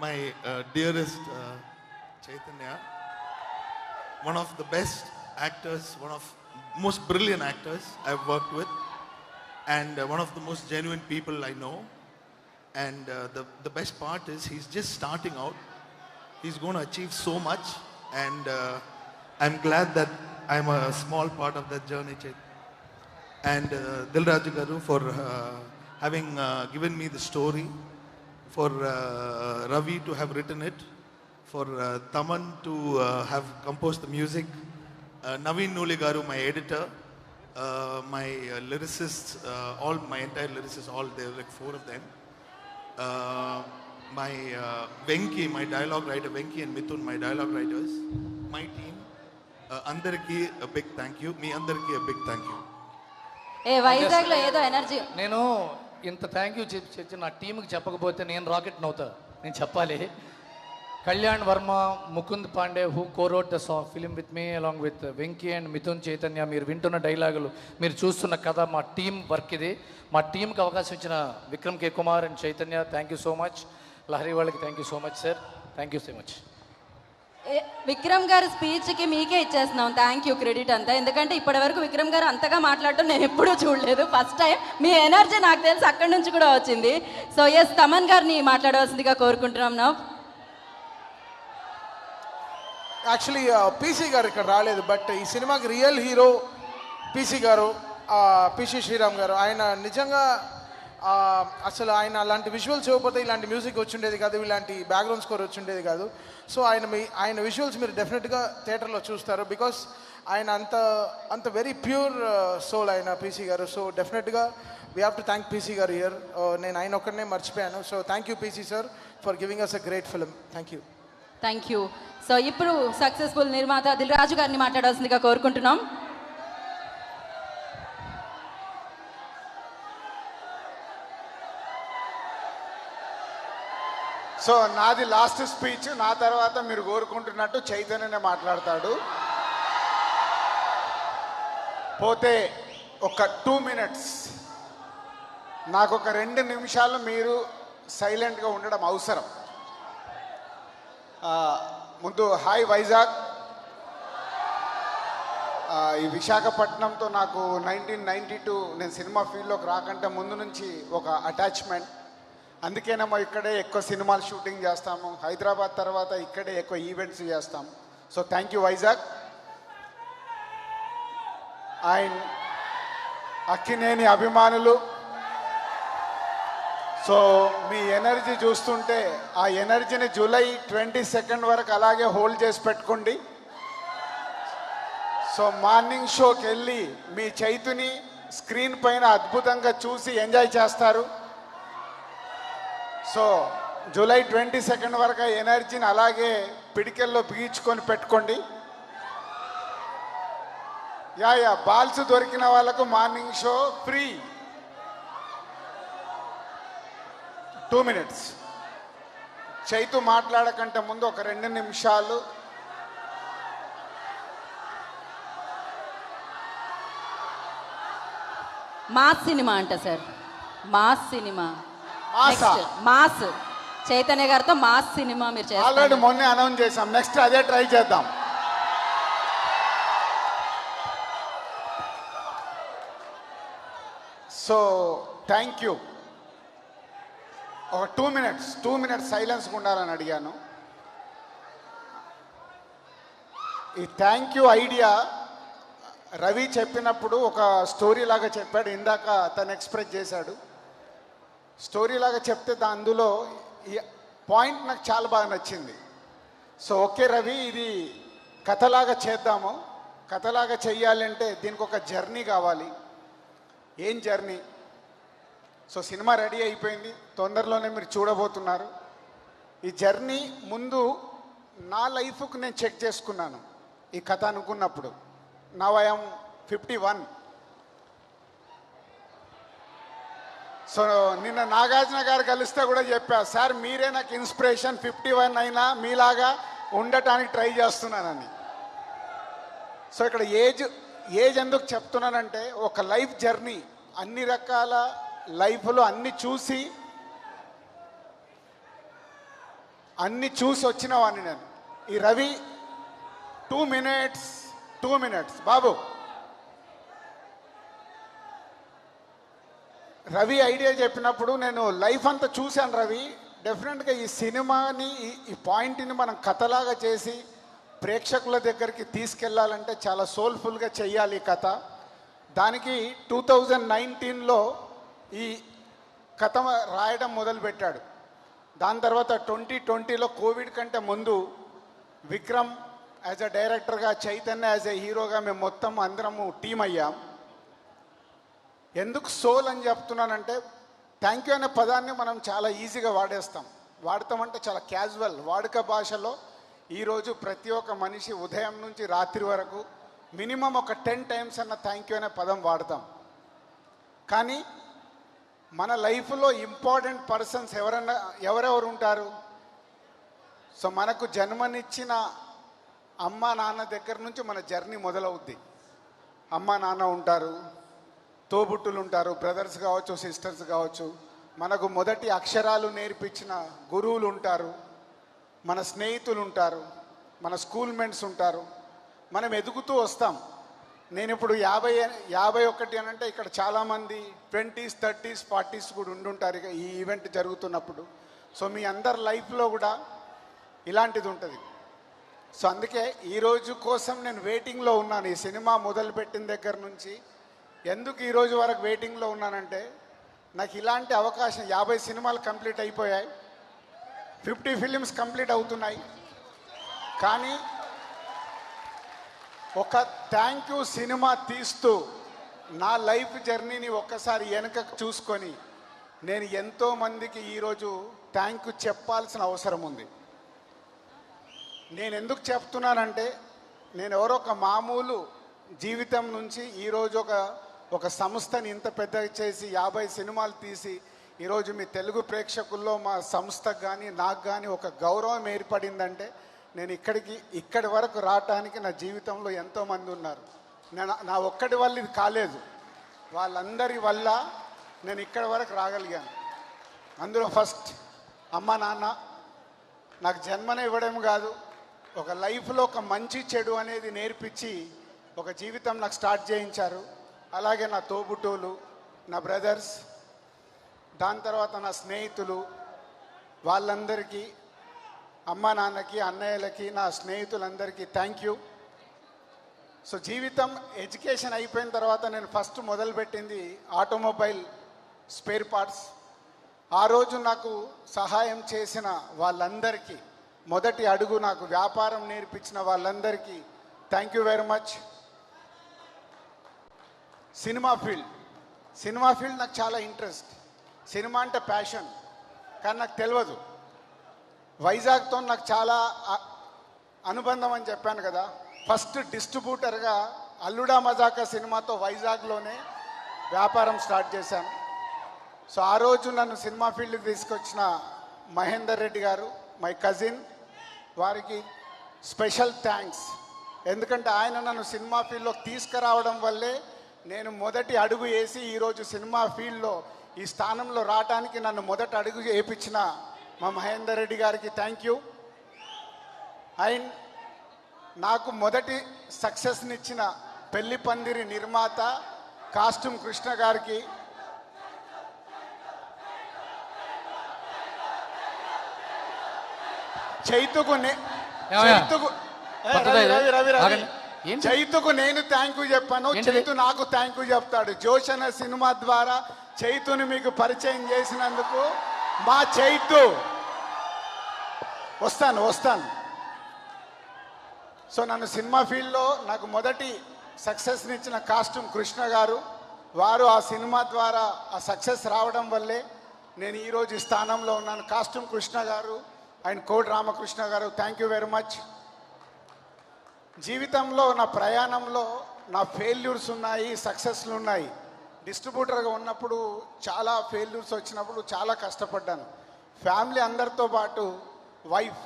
my dearest Chaitanya, one of the best actors, one of most brilliant actors I've worked with, and one of the most genuine people I know. And the best part is he's just starting out. He's going to achieve so much, and I'm glad that I'm a small part of that journey, Chait. And Dil Raju Garu for having given me the story, for Ravi to have written it, for Taman to have composed the music, Naveen Nuli Garu, my editor, my lyricists, all my entire lyricists, all there were like 4 of them. My Venki, my dialogue writer Venki and Mithun, my dialogue writers, my team, Andarki a big thank you, me Andarki a big thank you. ఏ వైజాగ్లో ఏదో energy. నేను ఇంత thank you చెప్పి నా టీంకి చెప్పకపోతే నేను rocket నవ్వుతా. నేను చెప్పాలి. Kalyan Varma, Mukund Pandey who cowrote the film with me along with Venky and Mithun Chaitanya. మీరు వింటున్న డైలాగులు, మీరు చూస్తున్న కథ మా టీం వర్క్ ఇది. మా టీంకి అవకాశం ఇచ్చిన Vikram K Kumar and Chaitanya, thank you so much. Lahari వాళ్ళకి thank you so much sir, thank you so much. Vikram గారి స్పీచ్కి మీకే ఇచ్చేస్తున్నాం థ్యాంక్ యూ క్రెడిట్ అంతా. ఎందుకంటే ఇప్పటివరకు విక్రమ్ గారు అంతగా మాట్లాడటం నేను ఎప్పుడూ చూడలేదు, ఫస్ట్ టైం. మీ ఎనర్జీ నాకు తెలిసి అక్కడి నుంచి కూడా వచ్చింది. సో ఎస్, తమన్ గారిని మాట్లాడవలసిందిగా కోరుకుంటున్నాం. నా యాక్చువల్లీ పీసీ గారు ఇక్కడ రాలేదు, బట్ ఈ సినిమాకి రియల్ హీరో పీసీ గారు, పీసీ శ్రీరామ్ గారు. ఆయన నిజంగా అసలు ఆయన అలాంటి విజువల్స్ ఇవ్వకపోతే ఇలాంటి మ్యూజిక్ వచ్చిండేది కాదు, ఇలాంటి బ్యాక్గ్రౌండ్ స్కోర్ వచ్చిండేది కాదు. సో ఆయన విజువల్స్ మీరు డెఫినెట్గా థియేటర్లో చూస్తారు, బికాస్ ఆయన అంత వెరీ ప్యూర్ సోల్ ఆయన పీసీ గారు. సో డెఫినెట్గా we have to thank PC గారు హియర్. నేను ఆయన ఒక్కడనే మర్చిపోయాను. So thank you PC sir for giving us a great film. Thank you. Thank you. So ఇప్పుడు సక్సెస్ఫుల్ నిర్మాత దిల్ రాజు గారిని మాట్లాడాల్సిందిగా కోరుకుంటున్నాం. సో నాది లాస్ట్ స్పీచ్. నా తర్వాత మీరు కోరుకుంటున్నట్టు చైతన్యనే మాట్లాడతాడు. పోతే ఒక 2 minutes, నాకు ఒక 2 నిమిషాలు మీరు సైలెంట్గా ఉండడం అవసరం. ముందు హాయ్ వైజాగ్. ఈ విశాఖపట్నంతో నాకు 1992 నేను సినిమా ఫీల్డ్లోకి రాకంటే ముందు నుంచి ఒక అటాచ్మెంట్. అందుకేనేమో ఇక్కడే ఎక్కువ సినిమాలు షూటింగ్ చేస్తాము. హైదరాబాద్ తర్వాత ఇక్కడే ఎక్కువ ఈవెంట్స్ చేస్తాము. So thank you Vizag. And Akkineni అభిమానులు, సో మీ ఎనర్జీ చూస్తుంటే ఆ ఎనర్జీని జూలై 22 వరకు అలాగే హోల్డ్ చేసి పెట్టుకోండి. సో మార్నింగ్ షోకి వెళ్ళి మీ చైతుని స్క్రీన్ పైన అద్భుతంగా చూసి ఎంజాయ్ చేస్తారు. సో జూలై 22 వరకు ఆ ఎనర్జీని అలాగే పిడికెల్లో బిగించుకొని పెట్టుకోండి. యా బాల్స్ దొరికిన వాళ్ళకు morning show free. 2 minutes. Chaitu మాట్లాడకంటే ముందు ఒక 2 నిమిషాలు మాస్ సినిమా అంట సార్, మాస్ సినిమా. మాసా? మాస్ చైతన్య గారితో మాస్ సినిమా మీరు ఆల్రెడీ చేస్తారు. మొన్నే అనౌన్స్ చేసాం, నెక్స్ట్ అదే ట్రై చేద్దాం. So thank you. ఒక 2 మినిట్స్ సైలెన్స్ ఉండాలని అడిగాను. ఈ థ్యాంక్ యూ ఐడియా రవి చెప్పినప్పుడు ఒక స్టోరీ లాగా చెప్పాడు, ఇందాక తను ఎక్స్ప్రెస్ చేశాడు. స్టోరీ లాగా చెప్తే అందులో ఈ పాయింట్ నాకు చాలా బాగా నచ్చింది. సో ఓకే రవి, ఇది కథలాగా చేద్దాము. కథలాగా చెయ్యాలంటే దీనికి ఒక జర్నీ కావాలి. ఏం జర్నీ? సో సినిమా రెడీ అయిపోయింది, తొందరలోనే మీరు చూడబోతున్నారు. ఈ జర్నీ ముందు నా లైఫ్కు నేను చెక్ చేసుకున్నాను ఈ కథ అనుకున్నప్పుడు. Now I'm 51. సో నిన్న నాగార్జున గారు కలిస్తే కూడా చెప్పా, సార్ మీరే నాకు ఇన్స్పిరేషన్, 51 అయినా మీలాగా ఉండటానికి ట్రై చేస్తున్నానని. సో ఇక్కడ ఏజ్ ఎందుకు చెప్తున్నానంటే, ఒక లైఫ్ జర్నీ, అన్ని రకాల లైఫ్లో అన్ని చూసి వచ్చిన వాడిని నేను. ఈ రవి 2 మినిట్స్ బాబు. రవి ఐడియా చెప్పినప్పుడు నేను లైఫ్ అంతా చూశాను రవి. డెఫినెట్గా ఈ సినిమాని ఈ పాయింట్ని మనం కథలాగా చేసి ప్రేక్షకుల దగ్గరికి తీసుకెళ్లాలంటే చాలా సోల్ఫుల్గా చెయ్యాలి ఈ కథ. దానికి 2019లో ఈ కథ రాయడం మొదలుపెట్టాడు. దాని తర్వాత 2020లో కోవిడ్ కంటే ముందు విక్రమ్ యాజ్ అ డైరెక్టర్గా, చైతన్య యాజ్ ఎ హీరోగా మేము మొత్తం అందరము టీం అయ్యాం. ఎందుకు సోల్ అని చెప్తున్నానంటే, థ్యాంక్ యూ అనే పదాన్ని మనం చాలా ఈజీగా వాడతామంటే చాలా క్యాజువల్ వాడుక భాషలో. ఈరోజు ప్రతి ఒక్క మనిషి ఉదయం నుంచి రాత్రి వరకు మినిమం ఒక 10 టైమ్స్ అన్న థ్యాంక్ యూ అనే పదం వాడతాం. కానీ మన లైఫ్లో ఇంపార్టెంట్ పర్సన్స్ ఎవరెవరు ఉంటారు? సో మనకు జన్మనిచ్చిన అమ్మ నాన్న దగ్గర నుంచి మన జర్నీ మొదలవుద్ది. అమ్మ నాన్న ఉంటారు, తోబుట్టులు ఉంటారు, బ్రదర్స్ కావచ్చు, సిస్టర్స్ కావచ్చు, మనకు మొదటి అక్షరాలు నేర్పించిన గురువులు ఉంటారు, మన స్నేహితులు ఉంటారు, మన స్కూల్ మేట్స్ ఉంటారు. మనం ఎదుగుతూ వస్తాం. నేను ఇప్పుడు 51 అని అంటే ఇక్కడ చాలామంది 20s, 30s, 40s కూడా ఉండుంటారు ఇక ఈ ఈవెంట్ జరుగుతున్నప్పుడు. సో మీ అందరి లైఫ్లో కూడా ఇలాంటిది ఉంటుంది. సో అందుకే ఈరోజు కోసం నేను వెయిటింగ్లో ఉన్నాను. ఈ సినిమా మొదలుపెట్టిన దగ్గర నుంచి ఎందుకు ఈరోజు వరకు వెయిటింగ్లో ఉన్నానంటే, నాకు ఇలాంటి అవకాశం 50 సినిమాలు కంప్లీట్ అయిపోయాయి, 50 ఫిలిమ్స్ కంప్లీట్ అవుతున్నాయి. కానీ ఒక థ్యాంక్ యూ సినిమా తీస్తూ నా లైఫ్ జర్నీని ఒక్కసారి వెనకకు చూసుకొని నేను ఎంతోమందికి ఈరోజు థ్యాంక్ యూ చెప్పాల్సిన అవసరం ఉంది. నేను ఎందుకు చెప్తున్నానంటే, నేను ఎవరో ఒక మామూలు జీవితం నుంచి ఈరోజు ఒక సంస్థని ఇంత పెద్దగా చేసి 50 సినిమాలు తీసి ఈరోజు మీ తెలుగు ప్రేక్షకుల్లో మా సంస్థకు కానీ నాకు కానీ ఒక గౌరవం ఏర్పడిందంటే, నేను ఇక్కడి వరకు రావటానికి నా జీవితంలో ఎంతోమంది ఉన్నారు. నా ఒక్కడి వల్ల ఇది కాలేదు, వాళ్ళందరి వల్ల నేను ఇక్కడి వరకు రాగలిగాను. అందులో ఫస్ట్ అమ్మ నాన్న నాకు జన్మనే ఇవ్వడం కాదు, ఒక లైఫ్లో ఒక మంచి చెడు అనేది నేర్పించి ఒక జీవితం నాకు స్టార్ట్ చేయించారు. అలాగే నా తోబుట్టువులు, నా బ్రదర్స్, దాని తర్వాత నా స్నేహితులు, వాళ్ళందరికీ, అమ్మ నాన్నకి, అన్నయ్యలకి, నా స్నేహితులందరికీ థ్యాంక్ యూ. సో జీవితం ఎడ్యుకేషన్ అయిపోయిన తర్వాత నేను ఫస్ట్ మొదలుపెట్టింది ఆటోమొబైల్ స్పేర్ పార్ట్స్. ఆ రోజు నాకు సహాయం చేసిన వాళ్ళందరికీ, మొదటి అడుగు నాకు వ్యాపారం నేర్పించిన వాళ్ళందరికీ thank you very much. Cinema field నాకు చాలా ఇంట్రెస్ట్. సినిమా అంటే ప్యాషన్, కానీ నాకు తెలియదు. వైజాగ్తో నాకు చాలా అనుబంధం అని చెప్పాను కదా. ఫస్ట్ డిస్ట్రిబ్యూటర్గా అల్లుడా మజాకా సినిమాతో వైజాగ్లోనే వ్యాపారం స్టార్ట్ చేశాను. సో ఆ రోజు నన్ను సినిమా ఫీల్డ్కి తీసుకొచ్చిన మహేందర్ రెడ్డి గారు, మై కజిన్, వారికి స్పెషల్ థ్యాంక్స్. ఎందుకంటే ఆయన నన్ను సినిమా ఫీల్డ్లోకి తీసుకురావడం వల్లే నేను మొదటి అడుగు వేసి ఈరోజు సినిమా ఫీల్డ్లో ఈ స్థానంలో రావడానికి నన్ను మొదటి అడుగు వేయించిన మా మహేందర్ రెడ్డి గారికి థ్యాంక్ యూ. అండ్ నాకు మొదటి సక్సెస్నిచ్చిన పెళ్లి పందిరి నిర్మాత కాస్ట్యూమ్ కృష్ణ గారికి, చైతుకు చైతుకు నేను థ్యాంక్ యూ చెప్పాను, చైతు నాకు థ్యాంక్ యూ చెప్తాడు. జోష్ అనే సినిమా ద్వారా చైతుని మీకు పరిచయం చేసినందుకు మా చైతు. వస్తాను. సో నన్ను సినిమా ఫీల్డ్లో నాకు మొదటి సక్సెస్నిచ్చిన కాస్ట్యూమ్ కృష్ణ గారు, వారు ఆ సినిమా ద్వారా ఆ సక్సెస్ రావడం వల్లే నేను ఈరోజు ఈ స్థానంలో ఉన్నాను. కాస్ట్యూమ్ కృష్ణ గారు అండ్ కోడి రామకృష్ణ గారు, థ్యాంక్ యూ వెరీ మచ్. జీవితంలో నా ప్రయాణంలో నా ఫెయిల్యూర్స్ ఉన్నాయి, సక్సెస్లు ఉన్నాయి. డిస్ట్రిబ్యూటర్గా ఉన్నప్పుడు చాలా ఫెయిల్యూర్స్ వచ్చినప్పుడు చాలా కష్టపడ్డాను. ఫ్యామిలీ అందరితో పాటు వైఫ్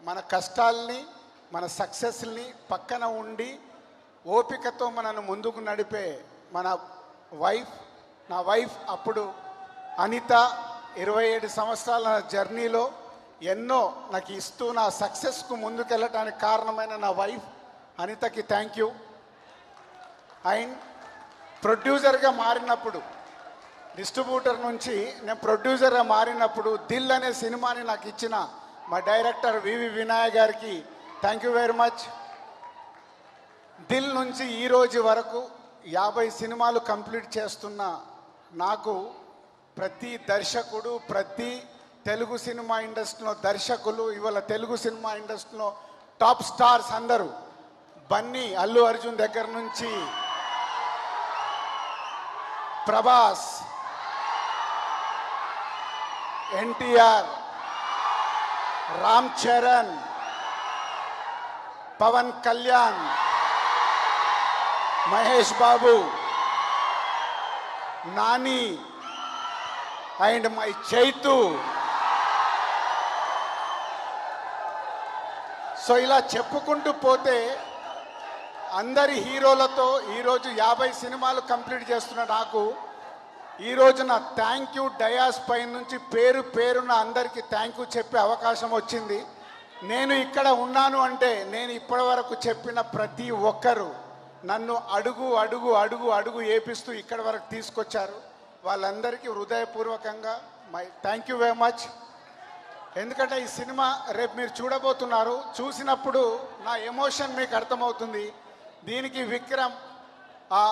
మన కష్టాల్ని మన సక్సెస్ని పక్కన ఉండి ఓపికతో మనను ముందుకు నడిపే మన నా వైఫ్ అప్పుడు అనిత 27 సంవత్సరాల జర్నీలో ఎన్నో నాకు ఇస్తూ నా సక్సెస్కు ముందుకెళ్ళటానికి కారణమైన నా వైఫ్ అనితకి థ్యాంక్ యూ. అండ్ ప్రొడ్యూసర్గా మారినప్పుడు, డిస్ట్రిబ్యూటర్ నుంచి నేను ప్రొడ్యూసర్గా మారినప్పుడు దిల్ అనే సినిమాని నాకు ఇచ్చిన మా డైరెక్టర్ వివి వినాయక్ గారికి thank you very much. Dil నుంచి ఈరోజు వరకు 50 సినిమాలు కంప్లీట్ చేస్తున్న నాకు ప్రతి దర్శకుడు, ప్రతి తెలుగు సినిమా ఇండస్ట్రీలో దర్శకులు, ఇవాళ తెలుగు సినిమా ఇండస్ట్రీలో టాప్ స్టార్స్ అందరూ, బన్నీ, అల్లు అర్జున్ దగ్గర నుంచి Prabhas, NTR, Ram Charan, Pavan Kalyan, Mahesh Babu, Nani and my Chaitu. So ఇలా చెప్పుకుంటూ పోతే అందరి హీరోలతో ఈరోజు 50 సినిమాలు కంప్లీట్ చేస్తున్న నాకు ఈరోజు నా థ్యాంక్ యూ డయాస్ పై నుంచి పేరున అందరికీ థ్యాంక్ యూ చెప్పే అవకాశం వచ్చింది. నేను ఇక్కడ ఉన్నాను అంటే నేను ఇప్పటివరకు చెప్పిన ప్రతి ఒక్కరూ నన్ను అడుగు ఏపిస్తూ ఇక్కడి వరకు తీసుకొచ్చారు. వాళ్ళందరికీ హృదయపూర్వకంగా థ్యాంక్ యూ వెరీ మచ్. ఎందుకంటే ఈ సినిమా రేపు మీరు చూడబోతున్నారు, చూసినప్పుడు నా ఎమోషన్ మీకు అర్థమవుతుంది. దీనికి విక్రమ్ ఆ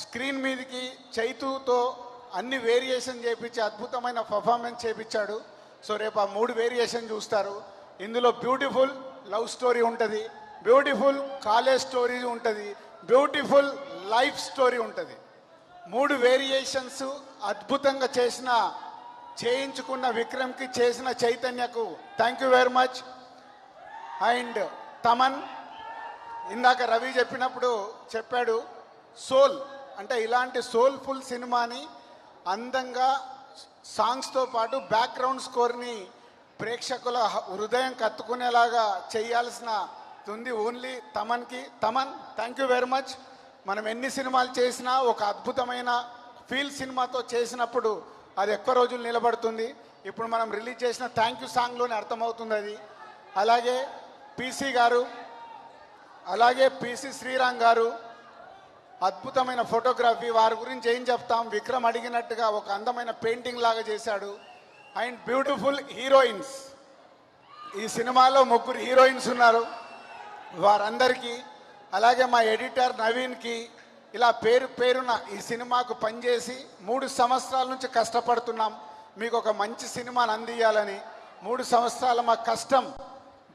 స్క్రీన్ మీదకి చైతుతో అన్ని వేరియేషన్ చేయించి అద్భుతమైన పర్ఫార్మెన్స్ చేయించాడు. సో రేపు ఆ 3 వేరియేషన్ చూస్తారు. ఇందులో బ్యూటిఫుల్ లవ్ స్టోరీ ఉంటుంది, బ్యూటిఫుల్ కాలేజ్ స్టోరీ ఉంటుంది, బ్యూటిఫుల్ లైఫ్ స్టోరీ ఉంటుంది. 3 వేరియేషన్స్ అద్భుతంగా చేయించుకున్న విక్రమ్కి, చేసిన చైతన్యకు thank you very much. And Thaman, ఇందాక రవి చెప్పాడు సోల్ అంటే ఇలాంటి సోల్ఫుల్ సినిమాని అందంగా సాంగ్స్తో పాటు బ్యాక్గ్రౌండ్ స్కోర్ని ప్రేక్షకుల హృదయం కత్తుకునేలాగా చేయాల్సిన ఉంది ఓన్లీ తమన్కి. Thaman, thank you very much. మనం ఎన్ని సినిమాలు చేసినా ఒక అద్భుతమైన ఫీల్ సినిమాతో చేసినప్పుడు అది ఎక్కువ రోజులు నిలబడుతుంది. ఇప్పుడు మనం రిలీజ్ చేసిన థ్యాంక్ యూ సాంగ్లోనే అర్థమవుతుంది అది. అలాగే పీసీ గారు, అలాగే పీసీ శ్రీరామ్ గారు, అద్భుతమైన ఫోటోగ్రఫీ, వారి గురించి ఏం చెప్తాం. విక్రమ్ అడిగినట్టుగా ఒక అందమైన పెయింటింగ్ లాగా చేశాడు. అండ్ బ్యూటిఫుల్ హీరోయిన్స్, ఈ సినిమాలో 3 హీరోయిన్స్ ఉన్నారు, వారందరికీ. అలాగే మా ఎడిటర్ నవీన్కి, ఇలా పేరున ఈ సినిమాకు పనిచేసి 3 సంవత్సరాల నుంచి కష్టపడుతున్నాం మీకు ఒక మంచి సినిమాని అందియాలని. 3 సంవత్సరాల మా కష్టం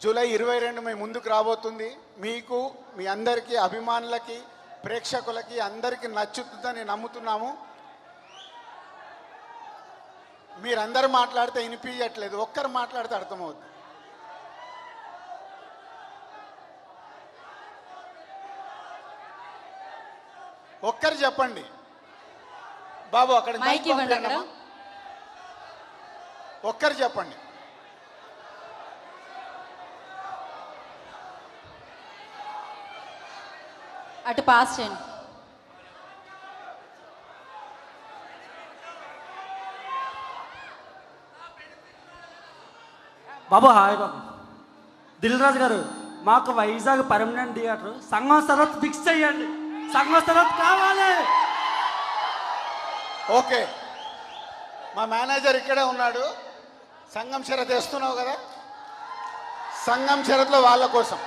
జూలై 22 మేము ముందుకు రాబోతుంది. మీకు, మీ అందరికీ, అభిమానులకి, ప్రేక్షకులకి అందరికీ నచ్చుతుందని నమ్ముతున్నాము. మీరందరూ మాట్లాడితే వినిపించట్లేదు, ఒక్కరు మాట్లాడితే అర్థమవుతుంది. ఒక్కరు చెప్పండి బాబు, అక్కడ మైక్ ఇవ్వండి అక్కడ. ఒక్కరు చెప్పండి. అటు పాస్ చేయండి. బాబు హాయ్ బాబు. దిల్ రాజు గారు, మాకు వైజాగ్ పర్మనెంట్ థియేటర్ సంగం సరత్ ఫిక్స్ చేయండి. సంగం సరత్ కావాలి. ఓకే, మా మేనేజర్ ఇక్కడే ఉన్నాడు. సంగం షరత్ వేస్తున్నావు కదా, సంగం షరత్లో వాళ్ళ కోసం.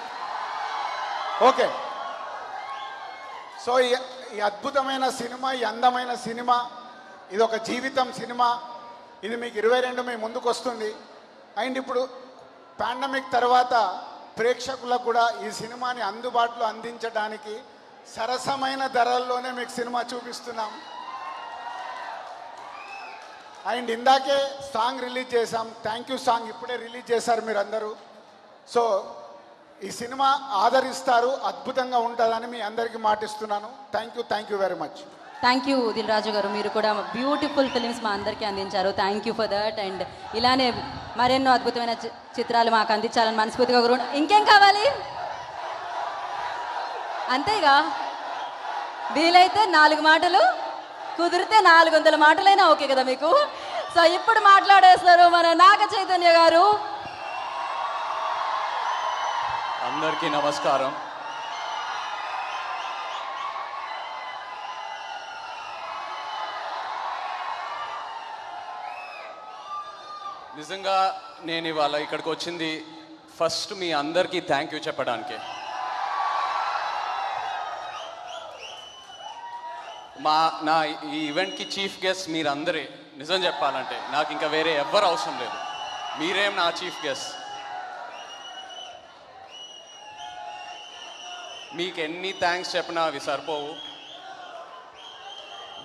ఓకే, సో ఈ అద్భుతమైన సినిమా, ఈ అందమైన సినిమా, ఇది ఒక జీవితం సినిమా. ఇది మీకు 22 మీ ముందుకు వస్తుంది. అండ్ ఇప్పుడు పాండమిక్ తర్వాత ప్రేక్షకులకు కూడా ఈ సినిమాని అందుబాటులో అందించడానికి సరసమైన ధరల్లోనే మీకు సినిమా చూపిస్తున్నాం. అండ్ ఇందాకే సాంగ్ రిలీజ్ చేశాం. థ్యాంక్ యూ సాంగ్ ఇప్పుడే రిలీజ్ చేశారు మీరందరూ. సో ఈ సినిమా ఆదరిస్తారు, అద్భుతంగా ఉంటుందని మీ అందరికీ మాటిస్తున్నాను. Thank you very much. Thank you Dil Raju గారు, మీరు కూడా బ్యూటిఫుల్ ఫిలిమ్స్ మా అందరికీ అందించారు. Thank you for that. And ఇలానే మరెన్నో అద్భుతమైన చిత్రాలు మాకు అందించాలని మనస్ఫూర్తిగా కోరు. ఇంకేం కావాలి? అంతేగా, వీలైతే 4 మాటలు, కుదిరితే 400 మాటలైనా ఓకే కదా మీకు? సో ఇప్పుడు మాట్లాడేస్తారు మన నాగ చైతన్య గారు. అందరికీ నమస్కారం. నిజంగా నేను ఇవాళ ఇక్కడికి వచ్చింది ఫస్ట్ మీ అందరికీ థ్యాంక్ యూ చెప్పడానికి. నా ఈ ఈవెంట్కి చీఫ్ గెస్ట్ మీరందరే. నిజం చెప్పాలంటే నాకు ఇంకా వేరే ఎవ్వరు అవసరం లేదు, మీరేం నా చీఫ్ గెస్ట్. మీకు ఎన్ని థ్యాంక్స్ చెప్పినా అవి సరిపోవు.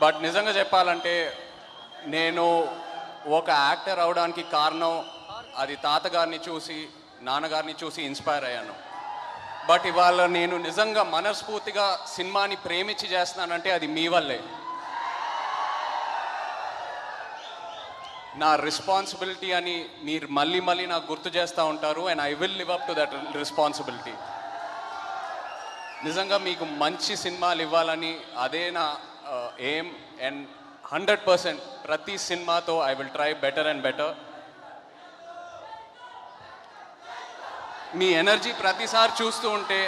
బట్ నిజంగా చెప్పాలంటే నేను ఒక యాక్టర్ అవడానికి కారణం అది తాతగారిని చూసి, నాన్నగారిని చూసి ఇన్స్పైర్ అయ్యాను. బట్ ఇవాళ నేను నిజంగా మనస్ఫూర్తిగా సినిమాని ప్రేమించి చేస్తున్నానంటే అది మీ వల్లే. నా రెస్పాన్సిబిలిటీ అని మీరు మళ్ళీ మళ్ళీ నాకు గుర్తు చేస్తూ ఉంటారు. And I will live up to that responsibility. నిజంగా మీకు మంచి సినిమాలు ఇవ్వాలని అదే నా ఎయిమ్. అండ్ 100% ప్రతి సినిమాతో I will try better and better. Me energy ప్రతిసారి చూస్తూ ఉంటే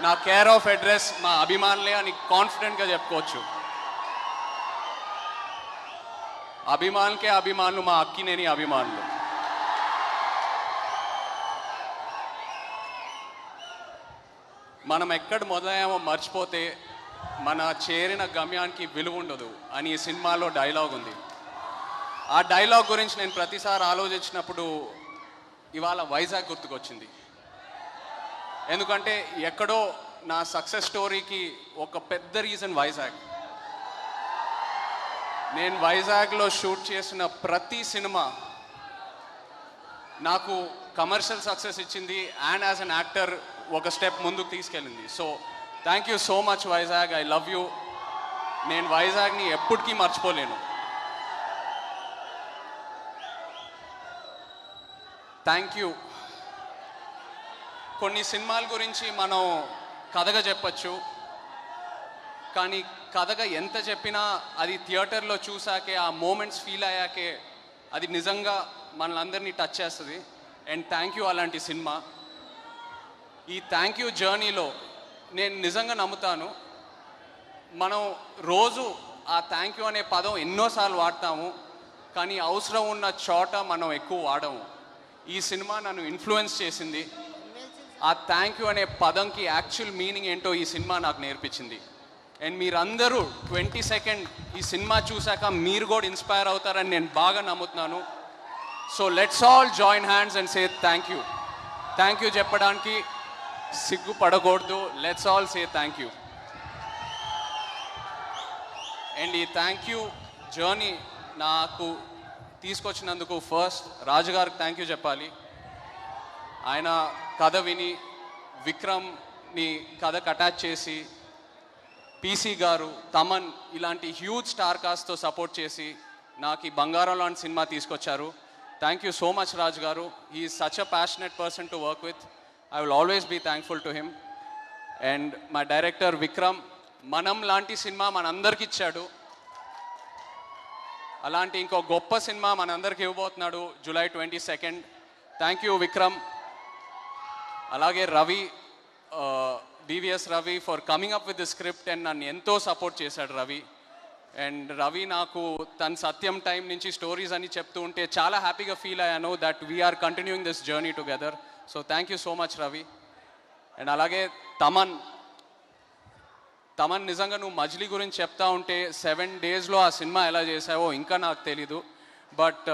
నా కేర్ ఆఫ్ అడ్రస్ మా అభిమానులే అని కాన్ఫిడెంట్గా చెప్పుకోవచ్చు. అభిమానులకే అభిమానులు మా అక్కినేని అభిమానులు. మనం ఎక్కడ మొదలయ్యామో మర్చిపోతే మన చేరిన గమ్యానికి విలువ ఉండదు అని ఈ సినిమాలో డైలాగ్ ఉంది. ఆ డైలాగ్ గురించి నేను ప్రతిసారి ఆలోచించినప్పుడు ఇవాళ వైజాగ్ గుర్తుకొచ్చింది. ఎందుకంటే ఎక్కడో నా సక్సెస్ స్టోరీకి ఒక పెద్ద రీజన్ వైజాగ్. నేను వైజాగ్లో షూట్ చేసిన ప్రతి సినిమా నాకు కమర్షియల్ సక్సెస్ ఇచ్చింది అండ్ యాజ్ అన్ యాక్టర్ ఒక స్టెప్ ముందుకు తీసుకెళ్ళింది. So thank you so much Vizag, I love you. నేను వైజాగ్ని ఎప్పటికీ మర్చిపోలేను. Thank you. కొన్ని సినిమాల గురించి మనం కథగా చెప్పచ్చు, కానీ కథగా ఎంత చెప్పినా అది థియేటర్లో చూసాకే, ఆ మూమెంట్స్ ఫీల్ అయ్యాకే అది నిజంగా మనలందరినీ టచ్ చేస్తుంది. అండ్ థ్యాంక్ యూ అలాంటి సినిమా. ఈ థ్యాంక్ యూ జర్నీలో నేను నిజంగా నమ్ముతాను, మనం రోజు ఆ థ్యాంక్ యూ అనే పదం ఎన్నోసార్లు వాడతాము, కానీ అవసరం ఉన్న చోట మనం ఎక్కువ వాడము. ఈ సినిమా నన్ను ఇన్ఫ్లుయెన్స్ చేసింది. ఆ థ్యాంక్ యూ అనే పదంకి యాక్చువల్ మీనింగ్ ఏంటో ఈ సినిమా నాకు నేర్పించింది. అండ్ మీరందరూ 22nd ఈ సినిమా చూశాక మీరు కూడా ఇన్స్పైర్ అవుతారని నేను బాగా నమ్ముతున్నాను. So let's all join hands and say thank you. Thank you చెప్పడానికి సిగ్గుపడకూడదు. Let's all say thank you. And ఈ థ్యాంక్ యూ జర్నీ నాకు తీసుకొచ్చినందుకు ఫస్ట్ రాజుగారికి థ్యాంక్ యూ చెప్పాలి. ఆయన కథ విని విక్రమ్ని కథకు అటాచ్ చేసి, పీసీ గారు, తమన్ ఇలాంటి హ్యూజ్ స్టార్ కాస్ట్తో సపోర్ట్ చేసి నాకు ఈ బంగారం లాంటి సినిమా తీసుకొచ్చారు. థ్యాంక్ యూ సో మచ్ రాజు గారు. He is such a passionate person to work with. I will always be thankful to him. And my director Vikram, మనం లాంటి సినిమా మనందరికి ఇచ్చాడు. అలాంటి ఇంకో గొప్ప సినిమా మనందరికి ఇవ్వబోతున్నాడు July 22nd. Thank you Vikram, అలాగే Ravi, DVS Ravi for coming up with the script and నన్ను ఎంతో సపోర్ట్ చేశాడు రవి. అండ్ రవి నాకు తన సత్యం టైం నుంచి స్టోరీస్ అని చెప్తూ ఉంటే చాలా హ్యాపీగా ఫీల్ అయ్యాను that we're continuing this journey together. So thank you so much Ravi. And అలాగే తమన్ నిజంగా నువ్వు మజిలీ గురించి చెప్తా ఉంటే 7 daysలో ఆ సినిమా ఎలా చేసావో ఇంకా నాకు తెలీదు. బట్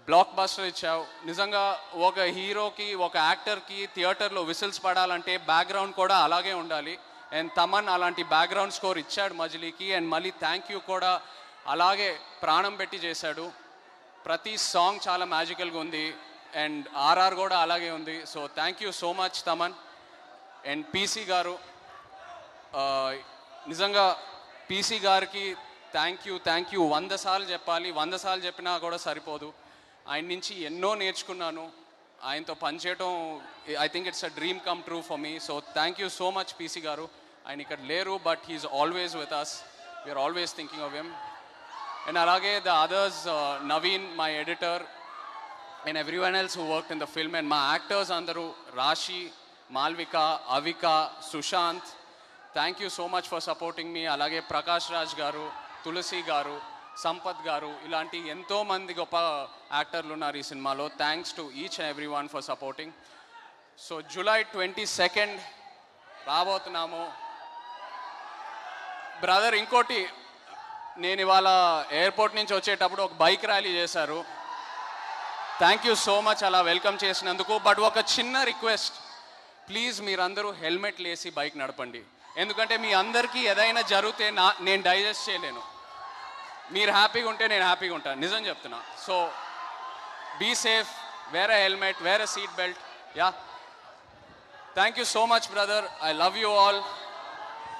బ్లాక్ బస్టర్ ఇచ్చావు. నిజంగా ఒక హీరోకి, ఒక యాక్టర్కి థియేటర్లో విసిల్స్ పడాలంటే బ్యాక్గ్రౌండ్ కూడా అలాగే ఉండాలి. అండ్ తమన్ అలాంటి బ్యాక్గ్రౌండ్ స్కోర్ ఇచ్చాడు మజిలీకి. అండ్ మళ్ళీ థ్యాంక్ యూ కూడా అలాగే ప్రాణం పెట్టి చేశాడు. ప్రతి సాంగ్ చాలా మ్యాజికల్గా ఉంది. అండ్ ఆర్ఆర్ కూడా అలాగే ఉంది. So thank you so much Thaman. And PC గారు, నిజంగా పీసీ గారికి థ్యాంక్ యూ 100 సార్లు చెప్పాలి. 100 సార్లు చెప్పినా కూడా సరిపోదు. ఆయన నుంచి ఎన్నో నేర్చుకున్నాను. ఆయనతో పనిచేయటం I think it's a dream come true for me. So thank you so much PC గారు. ఆయన ఇక్కడ లేరు but he's always with us. We're always thinking of him. And అలాగే the others, Naveen my editor and everyone else who work in the film. And మా actors అందరూ Raashi, Malvika, Avika, Sushanth, thank you so much for supporting me. అలాగే ప్రకాష్ రాజ్ గారు, తులసి గారు, సంపత్ గారు, ఇలాంటి ఎంతోమంది గొప్ప యాక్టర్లు ఉన్నారు ఈ సినిమాలో. Thanks to each and every one for supporting. So July 22 రాబోతున్నాము. బ్రదర్, ఇంకోటి, నేను ఇవాళ ఎయిర్పోర్ట్ నుంచి వచ్చేటప్పుడు ఒక బైక్ ర్యాలీ చేశారు. థ్యాంక్ యూ సో మచ్ అలా వెల్కమ్ చేసినందుకు. బట్ ఒక చిన్న రిక్వెస్ట్, ప్లీజ్ మీరందరూ హెల్మెట్లు వేసి బైక్ నడపండి. ఎందుకంటే మీ అందరికీ ఏదైనా జరిగితే నేను డైజెస్ట్ చేయలేను. మీరు హ్యాపీగా ఉంటే నేను హ్యాపీగా ఉంటాను, నిజం చెప్తున్నా. So be safe, wear a helmet, wear a seat belt. Yeah, thank you so much brother. I love you all.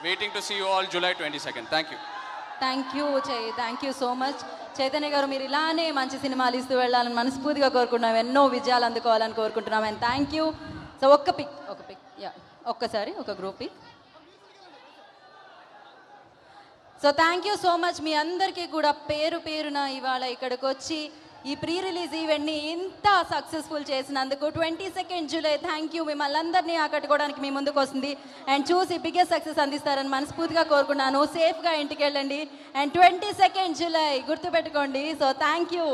Waiting to see you all July 22. Thank you. Thank you so much Chaitanya గారు. మీరు ఇలానే మంచి సినిమాలు ఇస్తూ వెళ్ళాలని మనస్ఫూర్తిగా కోరుకుంటున్నాం. ఎన్నో విజయాలు అందుకోవాలని కోరుకుంటున్నాం. And thank you. సో ఒక్క పిక్ యా, ఒక్కసారి ఒక group pic. So thank you so much మీ అందరికీ కూడా పేరు పేరున ఇవాళ ఇక్కడికి వచ్చి ఈ ప్రీ రిలీజ్ ఈవెంట్ని ఇంత సక్సెస్ఫుల్ చేసినందుకు. 22 July థ్యాంక్ యూ. మిమ్మల్ని అందరినీ ఆకట్టుకోవడానికి మీ ముందుకు వస్తుంది అండ్ చూసి బిగ్గెస్ట్ సక్సెస్ అందిస్తారని మనస్ఫూర్తిగా కోరుకున్నాను. సేఫ్గా ఇంటికి వెళ్ళండి. అండ్ 22 July గుర్తుపెట్టుకోండి. So thank you.